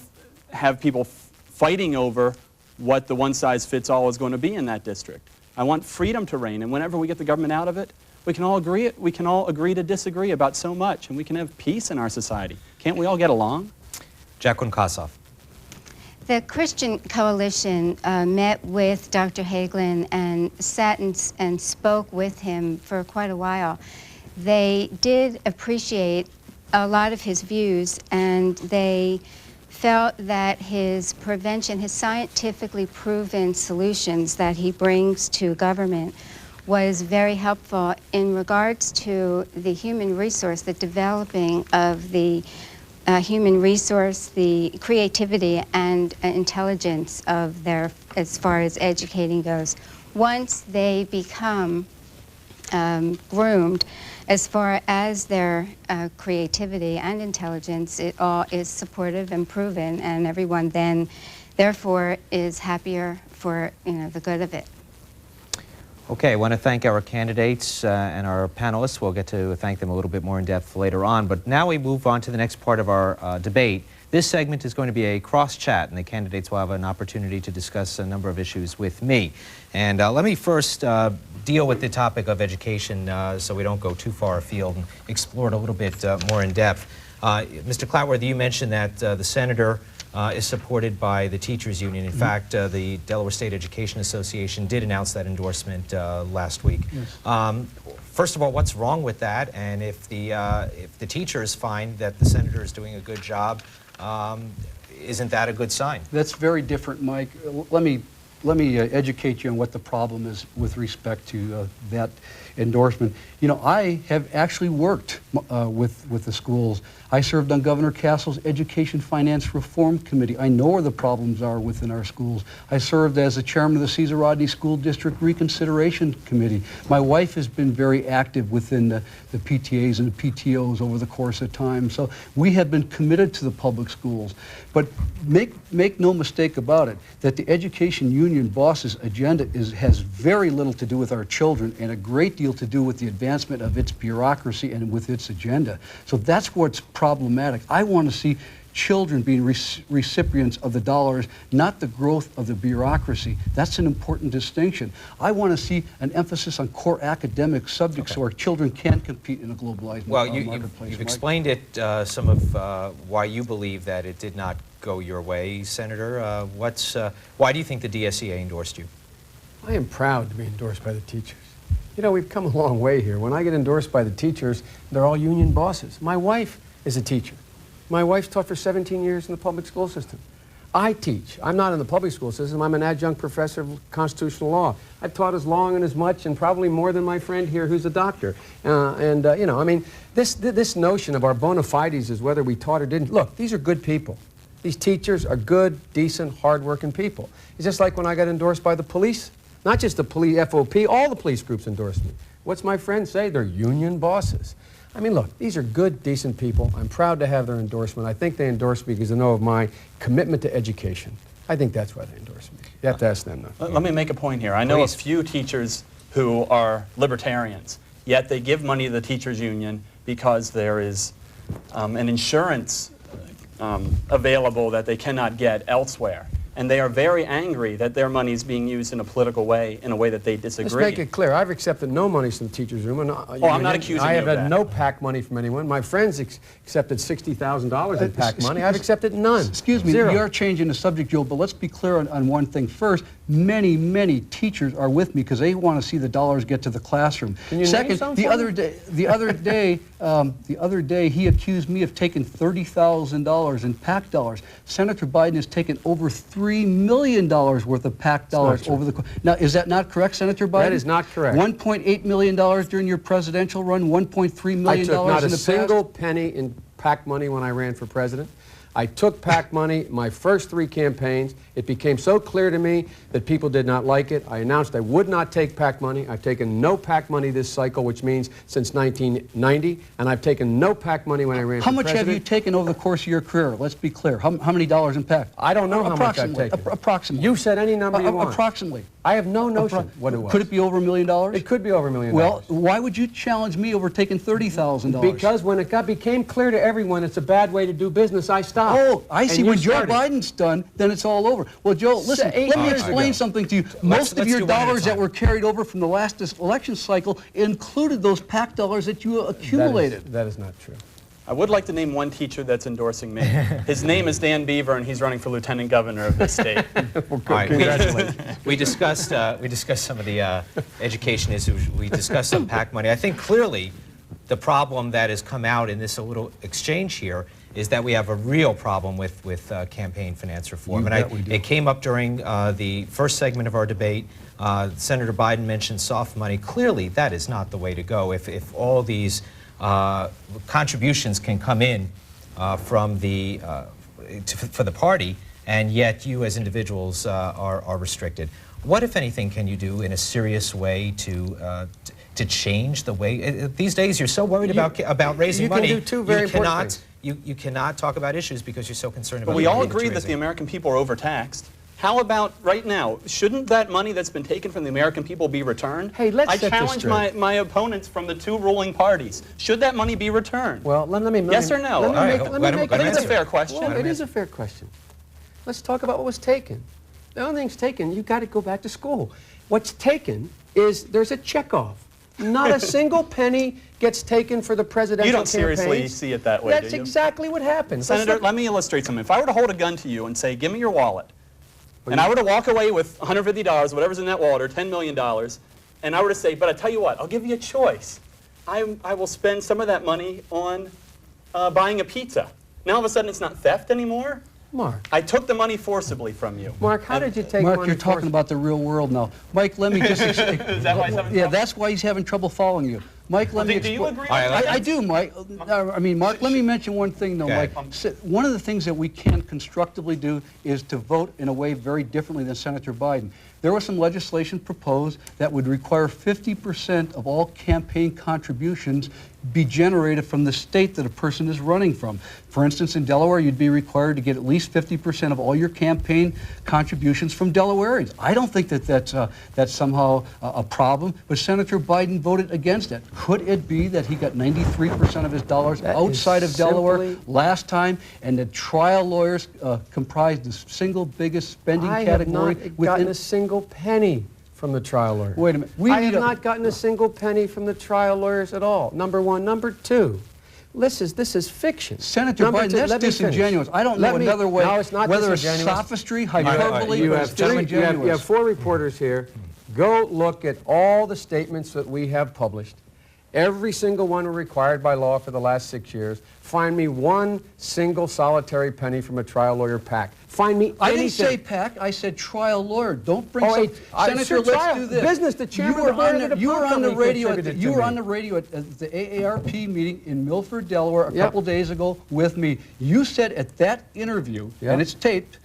[SPEAKER 6] have people fighting over what the one-size-fits-all is going to be in that district. I want freedom to reign, and whenever we get the government out of it, we can all agree to disagree about so much, and we can have peace in our society. Can't we all get along?
[SPEAKER 3] Jacqueline Kossoff.
[SPEAKER 7] The Christian Coalition met with Dr. Hagelin and sat and spoke with him for quite a while. They did appreciate a lot of his views, and they felt that his prevention, his scientifically proven solutions that he brings to government was very helpful in regards to the human resource, the developing of the human resource, the creativity and intelligence of their, as far as educating goes. Once they become groomed as far as their creativity and intelligence, it all is supportive and proven, and everyone then therefore is happier for the good of it.
[SPEAKER 3] Okay, I want to thank our candidates and our panelists. We'll get to thank them a little bit more in depth later on. But now we move on to the next part of our debate. This segment is going to be a cross-chat, and the candidates will have an opportunity to discuss a number of issues with me. And let me first deal with the topic of education so we don't go too far afield and explore it a little bit more in depth. Mr. Clatworthy, you mentioned that the senator is supported by the teachers union. In fact, the Delaware State Education Association did announce that endorsement last week. Yes. First of all, what's wrong with that? And if the teachers find that the senator is doing a good job, isn't that a good sign?
[SPEAKER 8] That's very different, Mike. Let me educate you on what the problem is with respect to that endorsement. You know, I have actually worked with the schools. I served on Governor Castle's Education Finance Reform Committee. I know where the problems are within our schools. I served as the chairman of the Cesar Rodney School District Reconsideration Committee. My wife has been very active within the PTAs and the PTOs over the course of time. So we have been committed to the public schools. But make no mistake about it, that the education union union boss's agenda has very little to do with our children and a great deal to do with the advancement of its bureaucracy and with its agenda. So that's what's problematic. I want to see children being recipients of the dollars, not the growth of the bureaucracy. That's an important distinction. I want to see an emphasis on core academic subjects so our children can compete in a globalized marketplace.
[SPEAKER 3] You've explained it, some of why you believe that it did not go your way, Senator. Why do you think the DSEA endorsed you?
[SPEAKER 5] I am proud to be endorsed by the teachers. You know, we've come a long way here. When I get endorsed by the teachers, they're all union bosses. My wife is a teacher. My wife's taught for 17 years in the public school system. I teach. I'm not in the public school system. I'm an adjunct professor of constitutional law. I've taught as long and as much and probably more than my friend here who's a doctor. You know, I mean, this notion of our bona fides is whether we taught or didn't. Look, these are good people. These teachers are good, decent, hard-working people. It's just like when I got endorsed by the police. Not just the police, FOP, all the police groups endorsed me. What's my friend say? They're union bosses. I mean, look, these are good, decent people. I'm proud to have their endorsement. I think they endorse me because they know of my commitment to education. I think that's why they endorse me. You have to ask them, though.
[SPEAKER 6] Let me make a point here. I know a few teachers who are libertarians, yet they give money to the teachers' union because there is an insurance available that they cannot get elsewhere. And they are very angry that their money is being used in a political way, in a way that they disagree.
[SPEAKER 5] Let's make it clear. I've accepted no money from the teachers' room. And,
[SPEAKER 6] I'm not accusing you of that.
[SPEAKER 5] I have had no PAC money from anyone. My friends accepted $60,000 in PAC money. I've accepted none.
[SPEAKER 8] Excuse me,
[SPEAKER 5] Zero.
[SPEAKER 8] you are changing the subject, Joe, but let's be clear on one thing. First, many teachers are with me because they want to see the dollars get to the classroom. Second, the other day he accused me of taking $30,000 in PAC dollars. Senator Biden has taken over $3 million worth of PAC dollars over the. Now, is that not correct, Senator Biden?
[SPEAKER 5] That is not correct.
[SPEAKER 8] $1.8 million during your presidential run, $1.3 million
[SPEAKER 5] I took not
[SPEAKER 8] in the
[SPEAKER 5] a single penny in PAC money when I ran for president. I took PAC money my first 3 campaigns. It became so clear to me that people did not like it. I announced I would not take PAC money. I've taken no PAC money this cycle, which means since 1990, and I've taken no PAC money when I ran for president.
[SPEAKER 8] How much have you taken over the course of your career? Let's be clear. How many dollars in PAC?
[SPEAKER 5] I don't know how much I've taken.
[SPEAKER 8] Approximately.
[SPEAKER 5] You said any number you want.
[SPEAKER 8] Approximately.
[SPEAKER 5] I have no notion what it was.
[SPEAKER 8] Could it be over $1 million?
[SPEAKER 5] It could be over $1 million.
[SPEAKER 8] Well, why would you challenge me over taking $30,000?
[SPEAKER 5] Because when it became clear to everyone it's a bad way to do business, I stopped.
[SPEAKER 8] Oh, I see. When Joe Biden's done, then it's all over. Well, Joe, listen, let me explain something to you. Most of your dollars that were carried over from the last election cycle included those PAC dollars that you accumulated.
[SPEAKER 5] That is not true.
[SPEAKER 6] I would like to name one teacher that's endorsing me. His name is Dan Beaver, and he's running for lieutenant governor of this state.
[SPEAKER 3] All right, congratulations. We discussed some of the education issues. We discussed some PAC money. I think clearly the problem that has come out in this little exchange here is that we have a real problem with campaign finance reform. It came up during the first segment of our debate. Senator Biden mentioned soft money. Clearly, that is not the way to go. If all these contributions can come in from for the party, and yet you as individuals are restricted. What, if anything, can you do in a serious way to change the way? These days, you're so worried about raising money.
[SPEAKER 5] You can do two very important things.
[SPEAKER 3] You cannot talk about issues because you're so concerned about.
[SPEAKER 6] But we all agree that the American people are overtaxed. How about right now? Shouldn't that money that's been taken from the American people be returned?
[SPEAKER 5] Hey, let's
[SPEAKER 6] I
[SPEAKER 5] set this
[SPEAKER 6] challenge
[SPEAKER 5] straight.
[SPEAKER 6] my opponents from the 2 ruling parties. Should that money be returned?
[SPEAKER 5] Well, let me
[SPEAKER 6] yes or no?
[SPEAKER 5] I think
[SPEAKER 6] it's a fair question.
[SPEAKER 5] Well, it is a fair question. Let's talk about what was taken. The only thing's taken, you got to go back to school. What's taken is there's a checkoff. Not a single penny gets taken for the presidential
[SPEAKER 6] You don't
[SPEAKER 5] campaigns.
[SPEAKER 6] seriously see it that way,
[SPEAKER 5] That's
[SPEAKER 6] do you?
[SPEAKER 5] exactly what happened.
[SPEAKER 6] Senator, let me illustrate something. If I were to hold a gun to you and say, give me your wallet, and I were to walk away with $150, whatever's in that wallet, or $10 million, and I were to say, but I tell you what, I'll give you a choice. I will spend some of that money on buying a pizza. Now all of a sudden it's not theft anymore?
[SPEAKER 5] Mark.
[SPEAKER 6] I took the money forcibly from you.
[SPEAKER 5] Mark, how did you take
[SPEAKER 8] Mark,
[SPEAKER 5] money
[SPEAKER 8] you're talking about the real world now. Mike, let me just explain.
[SPEAKER 6] Is that why he's having
[SPEAKER 8] Yeah,
[SPEAKER 6] trouble?
[SPEAKER 8] that's why he's having trouble following you. Mike, let me explain.
[SPEAKER 6] Do you agree?
[SPEAKER 8] I do, Mike. Mark, let me mention one thing, though, Mike. One of the things that we can constructively do is to vote in a way very differently than Senator Biden. there was some legislation proposed that would require 50% of all campaign contributions be generated from the state that a person is running from. For instance, in Delaware, you'd be required to get at least 50% of all your campaign contributions from Delawareans. I don't think that that's somehow a problem, but Senator Biden voted against it. Could it be that he got 93% of his dollars outside of Delaware last time, and that trial lawyers comprised the single biggest spending category?
[SPEAKER 5] I have not gotten a single penny from the trial lawyers.
[SPEAKER 8] Wait a minute.
[SPEAKER 5] I have not gotten a single penny from the trial lawyers at all. Number one. Number two, this is fiction.
[SPEAKER 8] Senator Biden, that's disingenuous. I don't know another way,
[SPEAKER 5] no, it's not
[SPEAKER 8] whether it's
[SPEAKER 5] disingenuous.
[SPEAKER 8] sophistry, hyperbole,
[SPEAKER 5] You
[SPEAKER 8] or
[SPEAKER 5] have,
[SPEAKER 8] it's disingenuous.
[SPEAKER 5] you have 4 reporters here. Go look at all the statements that we have published. Every single one were required by law for the last 6 years. Find me one single solitary penny from a trial lawyer PAC. Find me anything.
[SPEAKER 8] I didn't say PAC. I said trial lawyer. Don't bring some... Senator, let's do this.
[SPEAKER 5] Business, the chairman of the board of the
[SPEAKER 8] You were on the radio. You were on the
[SPEAKER 5] me.
[SPEAKER 8] radio at the AARP meeting in Milford, Delaware, a couple days ago with me. You said at that interview, and it's taped.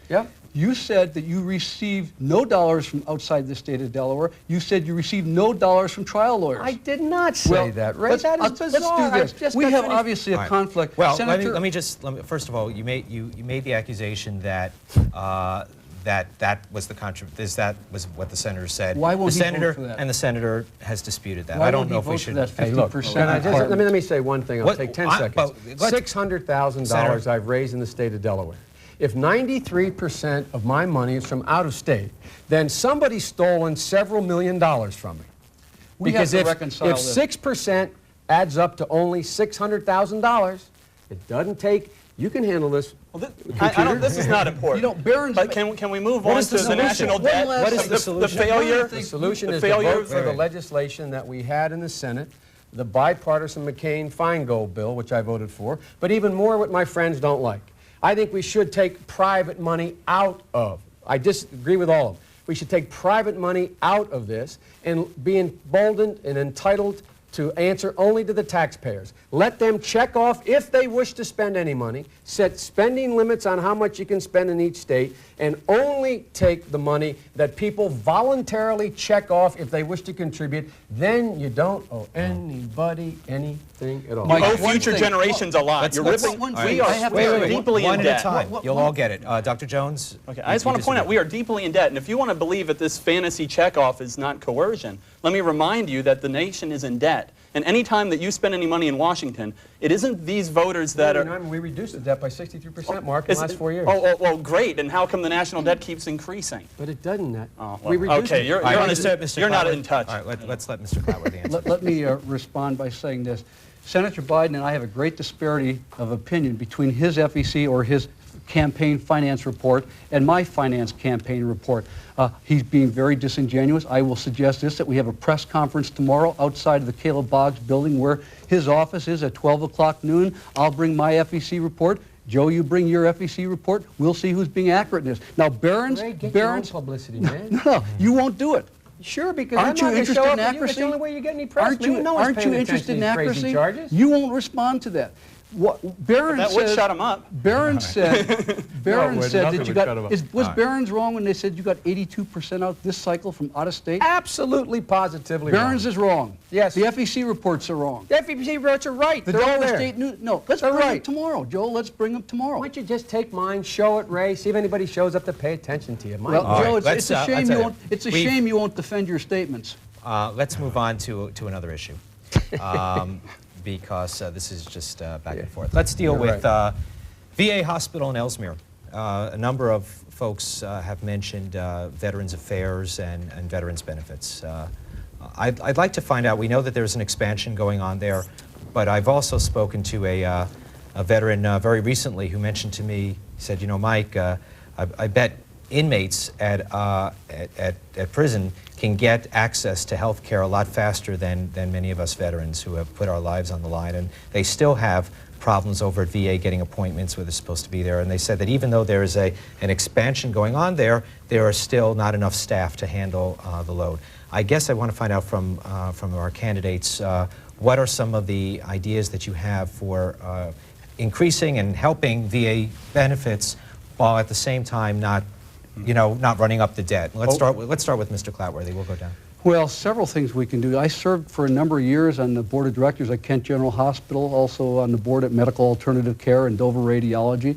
[SPEAKER 8] You said that you received no dollars from outside the state of Delaware. You said you received no dollars from trial lawyers.
[SPEAKER 5] I did not say that, Ray. That is bizarre.
[SPEAKER 8] Let's do this. We have obviously a conflict.
[SPEAKER 3] Well,
[SPEAKER 8] Senator,
[SPEAKER 3] let me first of all, you made the accusation that that was what the senator said.
[SPEAKER 8] Why won't
[SPEAKER 3] the
[SPEAKER 8] he
[SPEAKER 3] senator
[SPEAKER 8] vote for that?
[SPEAKER 3] And the senator has disputed that.
[SPEAKER 8] Why
[SPEAKER 3] I don't know
[SPEAKER 8] won't
[SPEAKER 3] if we
[SPEAKER 8] he
[SPEAKER 3] should.
[SPEAKER 8] vote for that 50%?
[SPEAKER 5] Hey, look, let me say one thing. I'll take 10 seconds. $600,000
[SPEAKER 3] Senator.
[SPEAKER 5] I've raised in the state of Delaware. If 93% of my money is from out of state, then somebody's stolen several $million from me.
[SPEAKER 8] We
[SPEAKER 5] because
[SPEAKER 8] have to
[SPEAKER 5] if
[SPEAKER 8] reconcile this.
[SPEAKER 5] 6% adds up to only $600,000, it doesn't take. You can handle this.
[SPEAKER 6] Well, this is not important.
[SPEAKER 8] You know, Barron's.
[SPEAKER 6] But can we move on to the national debt?
[SPEAKER 3] What is the solution?
[SPEAKER 6] The failure.
[SPEAKER 5] The solution is to vote for the legislation that we had in the Senate, the bipartisan McCain-Feingold bill, which I voted for, but even more what my friends don't like. I think we should take private money out of. I disagree with all of them. We should take private money out of this and be emboldened and entitled to answer only to the taxpayers. Let them check off if they wish to spend any money, set spending limits on how much you can spend in each state, and only take the money that people voluntarily check off if they wish to contribute. Then you don't owe anybody anything at all.
[SPEAKER 6] You owe future generations a lot. You're ripping. We are deeply in debt.
[SPEAKER 3] One at a time. You'll all get it. Dr. Jones?
[SPEAKER 6] Okay, I just want to point out we are deeply in debt. And if you want to believe that this fantasy checkoff is not coercion, let me remind you that the nation is in debt. And any time that you spend any money in Washington, it isn't these voters that are...
[SPEAKER 5] We reduced the debt by 63%, Mark, in the last 4 years.
[SPEAKER 6] Well, great. And how come the national debt keeps increasing?
[SPEAKER 5] But it doesn't.
[SPEAKER 6] Okay, you're not in touch.
[SPEAKER 3] All right, let's let Mr. Clatworthy answer.
[SPEAKER 8] Let me respond by saying this. Senator Biden and I have a great disparity of opinion between his FEC or his campaign finance report and my finance campaign report. He's being very disingenuous. I will suggest this, that we have a press conference tomorrow outside of the Caleb Boggs building where his office is at 12 o'clock noon. I'll bring my FEC report. Joe, you bring your FEC report. We'll see who's being accurate in this. Now, Barron's...
[SPEAKER 5] Your own publicity, man.
[SPEAKER 8] No, you won't do it.
[SPEAKER 5] Sure, because
[SPEAKER 8] aren't you interested in accuracy?
[SPEAKER 5] That's the only way you get any press.
[SPEAKER 8] Aren't you interested in accuracy? You won't respond to that.
[SPEAKER 6] That would shut him up.
[SPEAKER 8] Barron said that you got. Was Barron's wrong when they said you got 82% out this cycle from out of state?
[SPEAKER 5] Absolutely, positively wrong.
[SPEAKER 8] Barron's is wrong.
[SPEAKER 5] Yes.
[SPEAKER 8] The FEC reports are wrong.
[SPEAKER 5] The FEC reports are right.
[SPEAKER 8] The Delaware State News. No, let's bring them tomorrow, Joel. Let's bring them tomorrow.
[SPEAKER 5] Why don't you just take mine, show it, Ray, see if anybody shows up to pay attention to you.
[SPEAKER 8] Well, Joe, it's a shame you won't. It's a shame you won't defend your statements.
[SPEAKER 3] Let's move on to another issue. Because this is just back and forth. Let's deal with VA Hospital in Ellesmere. A number of folks have mentioned Veterans Affairs and Veterans Benefits. I'd like to find out, we know that there's an expansion going on there, but I've also spoken to a veteran very recently who mentioned to me, he said, you know, Mike, I bet inmates at prison can get access to health care a lot faster than many of us veterans who have put our lives on the line, and they still have problems over at VA getting appointments where they're supposed to be there. And they said that even though there is an expansion going on there are still not enough staff to handle the load. I guess I want to find out from our candidates what are some of the ideas that you have for increasing and helping VA benefits while at the same time not you know, not running up the debt? Let's start with Mr. Clatworthy. We'll go down.
[SPEAKER 8] Well, several things we can do. I served for a number of years on the board of directors at Kent General Hospital, also on the board at Medical Alternative Care and Dover Radiology,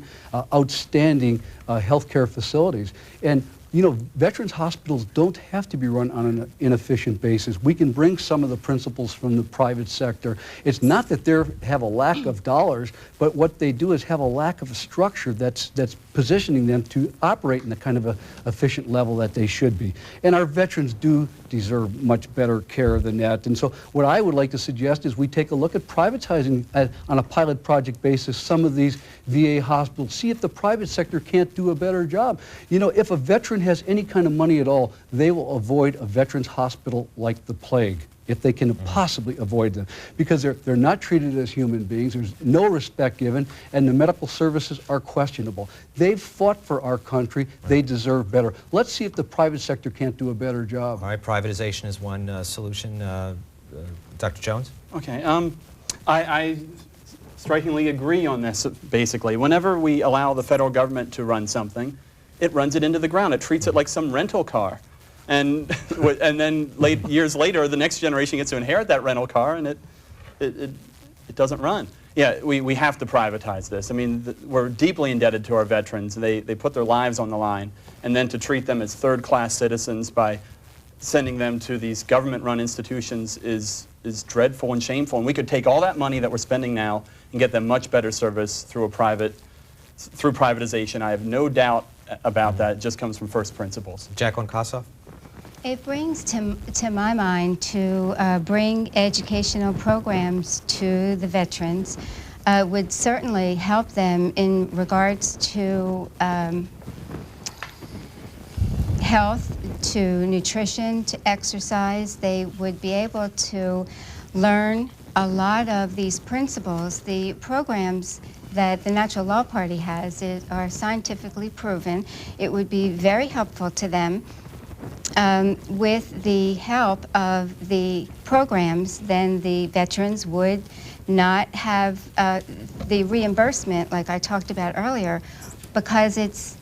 [SPEAKER 8] outstanding healthcare facilities. And you know, veterans hospitals don't have to be run on an inefficient basis. We can bring some of the principles from the private sector. It's not that they have a lack of dollars, but what they do is have a lack of a structure that's positioning them to operate in the kind of a efficient level that they should be. And our veterans do deserve much better care than that. And so what I would like to suggest is we take a look at privatizing on a pilot project basis some of these VA hospitals, see if the private sector can't do a better job. You know, if a veteran has any kind of money at all, they will avoid a veterans hospital like the plague, if they can possibly avoid them, because they're not treated as human beings, there's no respect given, and the medical services are questionable. They've fought for our country, they deserve better. Let's see if the private sector can't do a better job.
[SPEAKER 3] All right, privatization is one solution. Dr. Jones?
[SPEAKER 6] Okay, I strikingly agree on this, basically. Whenever we allow the federal government to run something, it runs it into the ground. It treats it like some rental car. And then years later, the next generation gets to inherit that rental car, and it doesn't run. Yeah, we have to privatize this. I mean, we're deeply indebted to our veterans. They put their lives on the line, and then to treat them as third-class citizens by sending them to these government-run institutions is dreadful and shameful. And we could take all that money that we're spending now and get them much better service through privatization. I have no doubt about that. It just comes from first principles.
[SPEAKER 3] Jacqueline Kossoff?
[SPEAKER 7] It brings to my mind to bring educational programs to the veterans would certainly help them in regards to health, to nutrition, to exercise. They would be able to learn a lot of these principles. The programs that the Natural Law Party has are scientifically proven. It would be very helpful to them. With the help of the programs, then the veterans would not have the reimbursement like I talked about earlier, because it's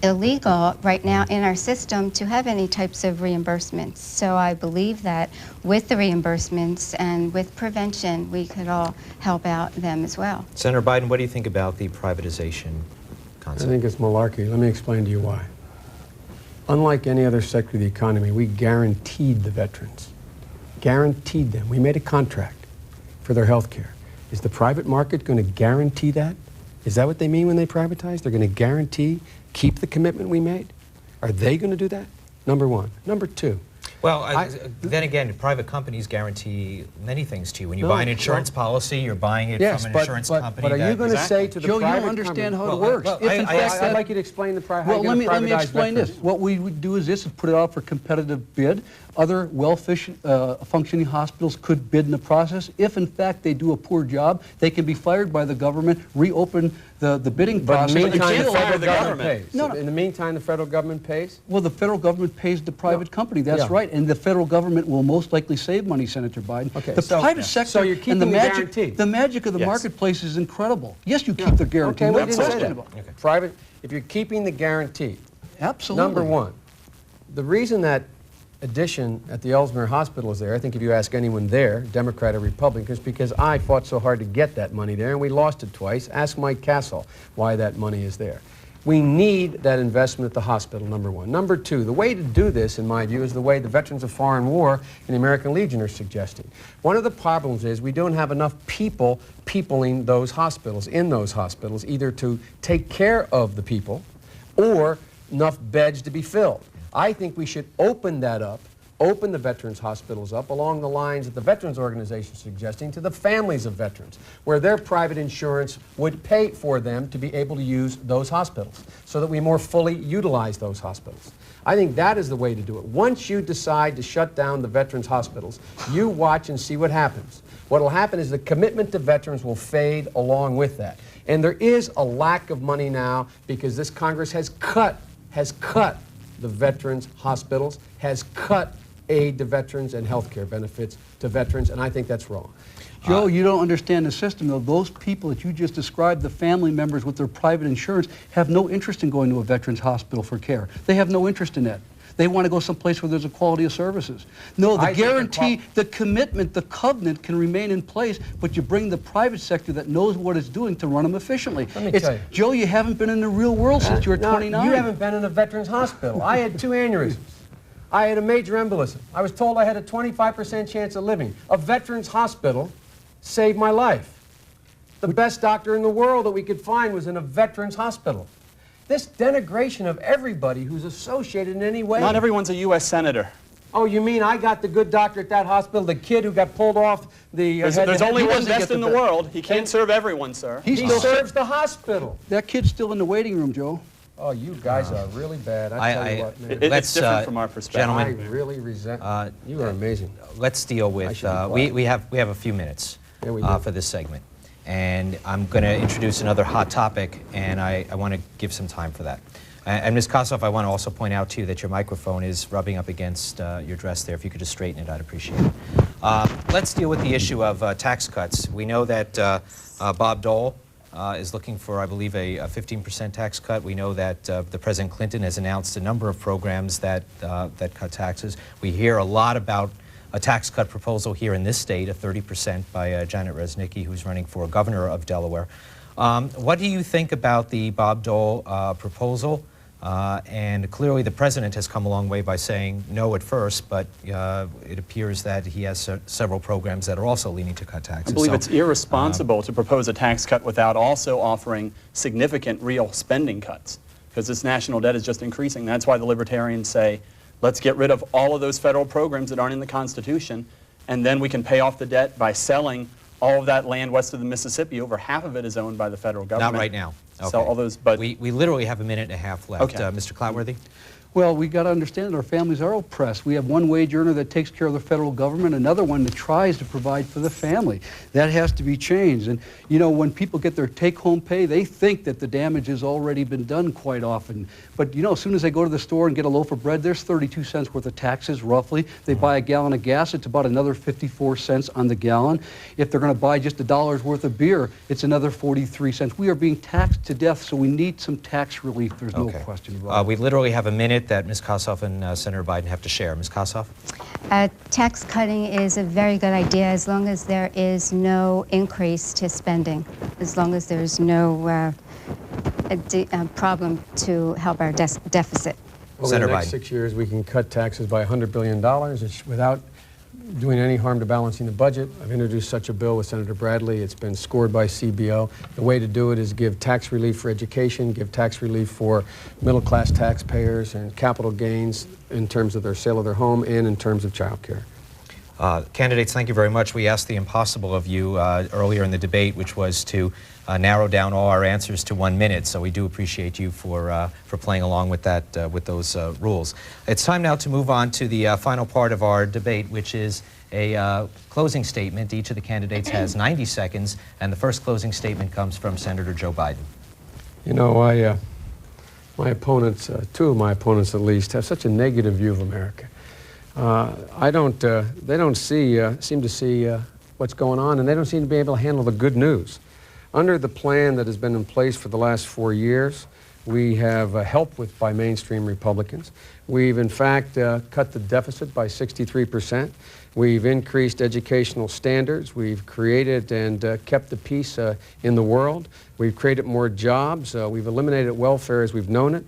[SPEAKER 7] illegal right now in our system to have any types of reimbursements. So I believe that with the reimbursements and with prevention, we could all help out them as well.
[SPEAKER 3] Senator Biden, what do you think about the privatization concept?
[SPEAKER 5] I think it's malarkey. Let me explain to you why. Unlike any other sector of the economy, we guaranteed the veterans. Guaranteed them. We made a contract for their health care. Is the private market going to guarantee that? Is that what they mean when they privatize? They're going to guarantee, keep the commitment we made? Are they going to do that? Number one. Number two.
[SPEAKER 3] Well, then again, private companies guarantee many things to you. When you buy an insurance policy, you're buying it from an insurance company.
[SPEAKER 5] But are you going to say to the
[SPEAKER 8] Joe,
[SPEAKER 5] private
[SPEAKER 8] you don't understand how it
[SPEAKER 5] company,
[SPEAKER 8] works.
[SPEAKER 5] I'd like you to explain the private.
[SPEAKER 8] Well, let me explain this. What we would do is this: is put it out for competitive bid. Other well-functioning hospitals could bid in the process. If in fact they do a poor job, they can be fired by the government, reopen the bidding process.
[SPEAKER 5] But in the meantime, the federal
[SPEAKER 6] the
[SPEAKER 5] government
[SPEAKER 6] government
[SPEAKER 5] pays. No. In the meantime, the federal government pays?
[SPEAKER 8] Well, the federal government pays the private company. That's right. And the federal government will most likely save money, Senator Biden.
[SPEAKER 5] Okay,
[SPEAKER 8] the private sector,
[SPEAKER 5] so you're keeping
[SPEAKER 8] and the
[SPEAKER 5] guarantee.
[SPEAKER 8] The magic of the marketplace is incredible. Yes, you keep the guarantee.
[SPEAKER 5] Okay,
[SPEAKER 8] No
[SPEAKER 5] we didn't say
[SPEAKER 8] question
[SPEAKER 5] that.
[SPEAKER 8] about it.
[SPEAKER 5] Private, if you're keeping the guarantee.
[SPEAKER 8] Absolutely.
[SPEAKER 5] Number one, the reason that addition at the Ellesmere Hospital is there, I think if you ask anyone there, Democrat or Republican, is because I fought so hard to get that money there, and we lost it twice. Ask Mike Castle why that money is there. We need that investment at the hospital, number one. Number two, the way to do this, in my view, is the way the Veterans of Foreign War and the American Legion are suggesting. One of the problems is we don't have enough people peopling those hospitals, in those hospitals, either to take care of the people or enough beds to be filled. I think we should open that up, open the veterans hospitals up along the lines that the Veterans Organization is suggesting to the families of veterans, where their private insurance would pay for them to be able to use those hospitals so that we more fully utilize those hospitals. I think that is the way to do it. Once you decide to shut down the veterans hospitals, you watch and see what happens. What will happen is the commitment to veterans will fade along with that. And there is a lack of money now because this Congress has cut the veterans hospitals, has cut aid to veterans and health care benefits to veterans, and I think that's wrong.
[SPEAKER 8] Joe, you don't understand the system, though. Those people that you just described, the family members with their private insurance, have no interest in going to a veterans hospital for care. They have no interest in that. They want to go someplace where there's a quality of services. No, the guarantee, the commitment, the covenant can remain in place, but you bring the private sector that knows what it's doing to run them efficiently.
[SPEAKER 5] Let me tell you.
[SPEAKER 8] Joe, you haven't been in the real world since you were 29.
[SPEAKER 5] You haven't been in a veterans hospital. I had 2 aneurysms. I had a major embolism. I was told I had a 25% chance of living. A veterans hospital saved my life. The best doctor in the world that we could find was in a veterans hospital. This denigration of everybody who's associated in any way.
[SPEAKER 6] Not everyone's a U.S. senator.
[SPEAKER 5] Oh, you mean I got the good doctor at that hospital, the kid who got pulled off the
[SPEAKER 6] There's only one best in the world. He can't serve everyone, sir.
[SPEAKER 5] He still serves the hospital.
[SPEAKER 8] That kid's still in the waiting room, Joe.
[SPEAKER 5] Oh, you guys are really bad. I tell you what, man.
[SPEAKER 6] It's different from our perspective.
[SPEAKER 3] Gentlemen,
[SPEAKER 5] I really resent you. Are amazing.
[SPEAKER 3] Let's deal with, we have a few minutes for this segment. And I'm going to introduce another hot topic, and I want to give some time for that. And Ms. Kossoff, I want to also point out to you that your microphone is rubbing up against your dress there. If you could just straighten it, I'd appreciate it. Let's deal with the issue of tax cuts. We know that Bob Dole is looking for, I believe, a 15% tax cut. We know that the President Clinton has announced a number of programs that cut taxes. We hear a lot about a tax cut proposal here in this state, a 30% by Janet Reznicki, who's running for governor of Delaware. What do you think about the Bob Dole proposal? And clearly the president has come a long way by saying no at first, but it appears that he has several programs that are also leaning to cut taxes.
[SPEAKER 6] I believe it's irresponsible to propose a tax cut without also offering significant real spending cuts, because this national debt is just increasing. That's why the libertarians say, let's get rid of all of those federal programs that aren't in the Constitution, and then we can pay off the debt by selling all of that land west of the Mississippi. Over half of it is owned by the federal government.
[SPEAKER 3] Not right now. Okay.
[SPEAKER 6] Sell all those, but
[SPEAKER 3] we literally have a minute and a half left.
[SPEAKER 6] Okay.
[SPEAKER 3] Mr. Cloutworthy?
[SPEAKER 8] Well, we got to understand that our families are oppressed. We have one wage earner that takes care of the federal government, another one that tries to provide for the family. That has to be changed. And, you know, when people get their take-home pay, they think that the damage has already been done quite often. But, you know, as soon as they go to the store and get a loaf of bread, there's 32 cents worth of taxes, roughly. They buy a gallon of gas, it's about another 54 cents on the gallon. If they're going to buy just $1 worth of beer, it's another 43 cents. We are being taxed to death, so we need some tax relief. There's no question about it.
[SPEAKER 3] We literally have a minute that Ms. Kossoff and Senator Biden have to share. Ms. Kossoff?
[SPEAKER 7] Tax cutting is a very good idea as long as there is no increase to spending, as long as there's no problem to help our deficit.
[SPEAKER 5] Over the next 6 years, we can cut taxes by $100 billion without doing any harm to balancing the budget. I've introduced such a bill with Senator Bradley. It's been scored by CBO. The way to do it is give tax relief for education, give tax relief for middle-class taxpayers and capital gains in terms of their sale of their home and in terms of child care.
[SPEAKER 3] Candidates, thank you very much. We asked the impossible of you earlier in the debate, which was to narrow down all our answers to 1 minute. So we do appreciate you for playing along with that, with those rules. It's time now to move on to the final part of our debate, which is a closing statement. Each of the candidates has 90 seconds, and the first closing statement comes from Senator Joe Biden.
[SPEAKER 5] You know, my opponents, two of my opponents at least, have such a negative view of America. They don't seem to see what's going on, and they don't seem to be able to handle the good news. Under the plan that has been in place for the last 4 years, we have help by mainstream Republicans. We've, in fact, cut the deficit by 63%. We've increased educational standards. We've created and kept the peace in the world. We've created more jobs. We've eliminated welfare as we've known it.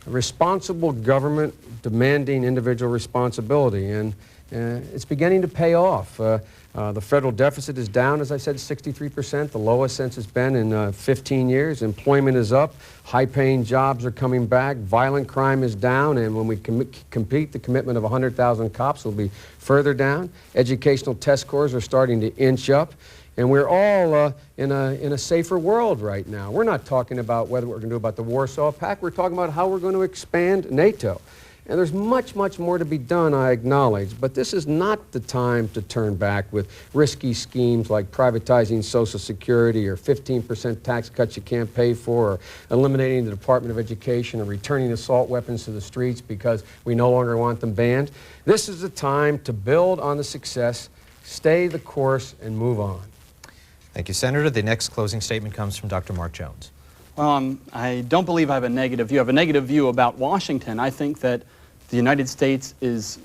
[SPEAKER 5] Responsible government demanding individual responsibility, and it's beginning to pay off. The federal deficit is down, as I said, 63%, the lowest since it's been in 15 years. Employment is up, high-paying jobs are coming back, violent crime is down, and when we complete the commitment of 100,000 cops, it'll be further down. Educational test scores are starting to inch up. And we're all in a safer world right now. We're not talking about what we're going to do about the Warsaw Pact. We're talking about how we're going to expand NATO. And there's much, much more to be done, I acknowledge, but this is not the time to turn back with risky schemes like privatizing Social Security or 15% tax cuts you can't pay for, or eliminating the Department of Education, or returning assault weapons to the streets because we no longer want them banned. This is the time to build on the success, stay the course, and move on.
[SPEAKER 3] Thank you, Senator. The next closing statement comes from Dr. Mark Jones.
[SPEAKER 6] Well, I don't believe I have a negative view. I have a negative view about Washington. I think that the United States is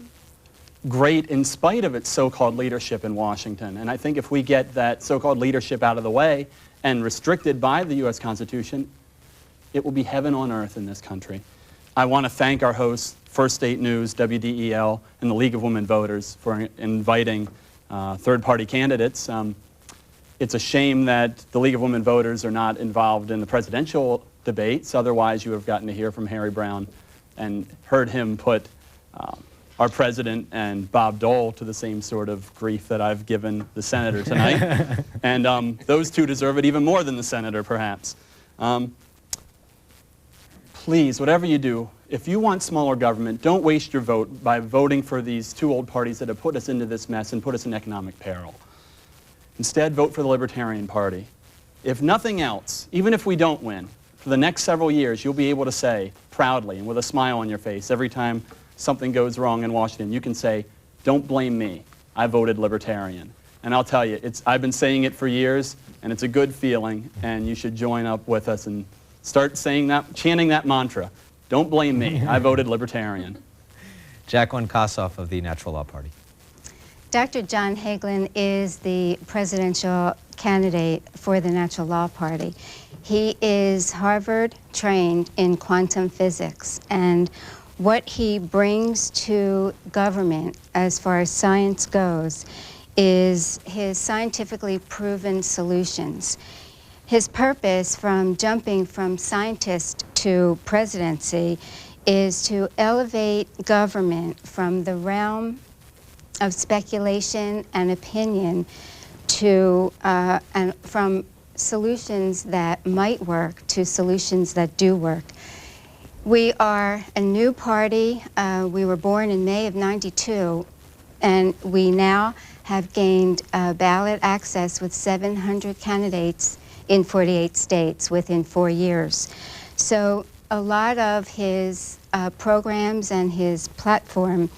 [SPEAKER 6] great in spite of its so-called leadership in Washington. And I think if we get that so-called leadership out of the way and restricted by the U.S. Constitution, it will be heaven on earth in this country. I want to thank our hosts, First State News, WDEL, and the League of Women Voters for inviting third-party candidates. It's a shame that the League of Women Voters are not involved in the presidential debates. Otherwise, you would have gotten to hear from Harry Brown and heard him put our president and Bob Dole to the same sort of grief that I've given the senator tonight. And those two deserve it even more than the senator, perhaps. Please, whatever you do, if you want smaller government, don't waste your vote by voting for these two old parties that have put us into this mess and put us in economic peril. Instead, vote for the Libertarian Party. If nothing else, even if we don't win, for the next several years, you'll be able to say proudly and with a smile on your face every time something goes wrong in Washington, you can say, don't blame me, I voted Libertarian. And I'll tell you, I've been saying it for years, and it's a good feeling, and you should join up with us and start saying that, chanting that mantra, don't blame me, I voted Libertarian.
[SPEAKER 3] Jacqueline Kossoff of the Natural Law Party.
[SPEAKER 7] Dr. John Hagelin is the presidential candidate for the Natural Law Party. He is Harvard trained in quantum physics, and what he brings to government as far as science goes is his scientifically proven solutions. His purpose from jumping from scientist to presidency is to elevate government from the realm of speculation and opinion to and from solutions that might work to solutions that do work. We are a new party. We were born in May of '92, and we now have gained ballot access with 700 candidates in 48 states within 4 years. So a lot of his programs and his platform,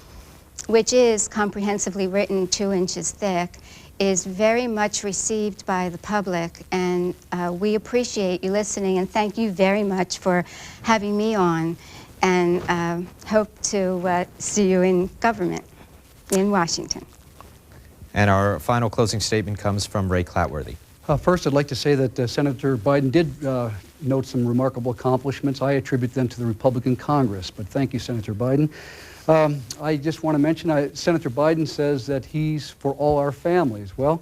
[SPEAKER 7] which is comprehensively written 2 inches thick, is very much received by the public, and we appreciate you listening, and thank you very much for having me on, and hope to see you in government in Washington.
[SPEAKER 3] And our final closing statement comes from Ray Clatworthy.
[SPEAKER 8] First, I'd like to say that Senator Biden did note some remarkable accomplishments. I attribute them to the Republican Congress, but thank you, Senator Biden. I just want to mention, Senator Biden says that he's for all our families. Well,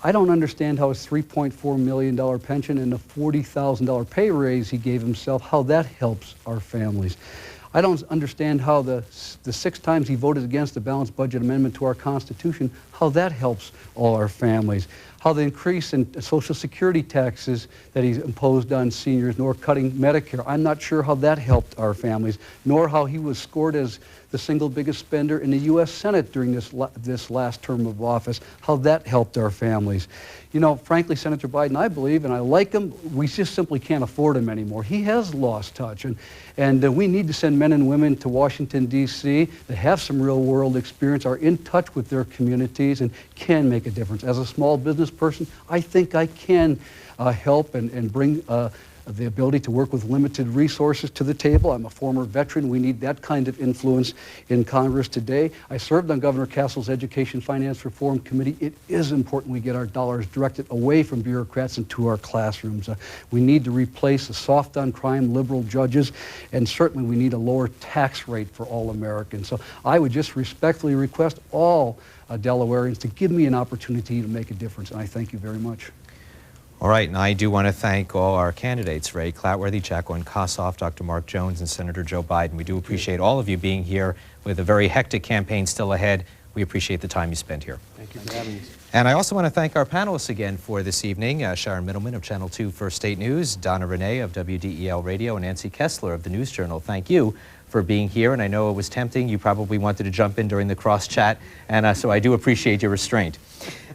[SPEAKER 8] I don't understand how his $3.4 million pension and the $40,000 pay raise he gave himself, how that helps our families. I don't understand how the 6 times he voted against the balanced budget amendment to our Constitution, how that helps all our families. How the increase in Social Security taxes that he's imposed on seniors, nor cutting Medicare, I'm not sure how that helped our families, nor how he was scored as the single biggest spender in the U.S. Senate during this last term of office, how that helped our families. You know, frankly, Senator Biden, I believe, and I like him, we just simply can't afford him anymore. He has lost touch, and we need to send men and women to Washington, D.C. that have some real-world experience, are in touch with their communities, and can make a difference. As a small business person, I think I can help and bring the ability to work with limited resources to the table. I'm a former veteran. We need that kind of influence in Congress today. I served on Governor Castle's Education Finance Reform Committee. It is important we get our dollars directed away from bureaucrats and to our classrooms. We need to replace the soft on crime liberal judges, and certainly we need a lower tax rate for all Americans. So I would just respectfully request all Delawareans to give me an opportunity to make a difference, and I thank you very much.
[SPEAKER 3] All right, and I do want to thank all our candidates, Ray Clatworthy, Jacqueline Kossoff, Dr. Mark Jones, and Senator Joe Biden. We do appreciate all of you being here with a very hectic campaign still ahead. We appreciate the time you spent here.
[SPEAKER 5] Thank you for having us.
[SPEAKER 3] And I also want to thank our panelists again for this evening, Sharon Middleman of Channel 2 First State News, Donna Renee of WDEL Radio, and Nancy Kessler of the News Journal. Thank you for being here, and I know it was tempting. You probably wanted to jump in during the cross chat, and so I do appreciate your restraint.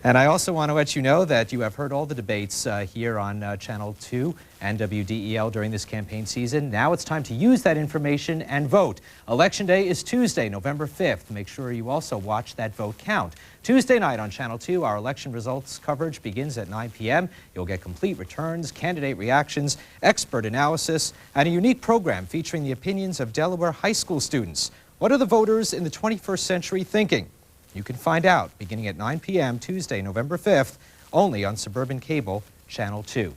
[SPEAKER 3] And I also want to let you know that you have heard all the debates here on Channel 2 and WDEL during this campaign season. Now it's time to use that information and vote. Election Day is Tuesday, November 5th. Make sure you also watch that vote count. Tuesday night on Channel 2, our election results coverage begins at 9 p.m. You'll get complete returns, candidate reactions, expert analysis, and a unique program featuring the opinions of Delaware high school students. What are the voters in the 21st century thinking? You can find out beginning at 9 p.m. Tuesday, November 5th, only on Suburban Cable, Channel 2.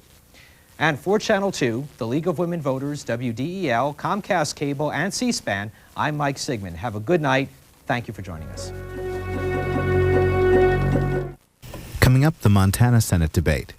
[SPEAKER 3] And for Channel 2, the League of Women Voters, WDEL, Comcast Cable, and C-SPAN, I'm Mike Sigmund. Have a good night. Thank you for joining us.
[SPEAKER 1] Coming up, the Montana Senate debate.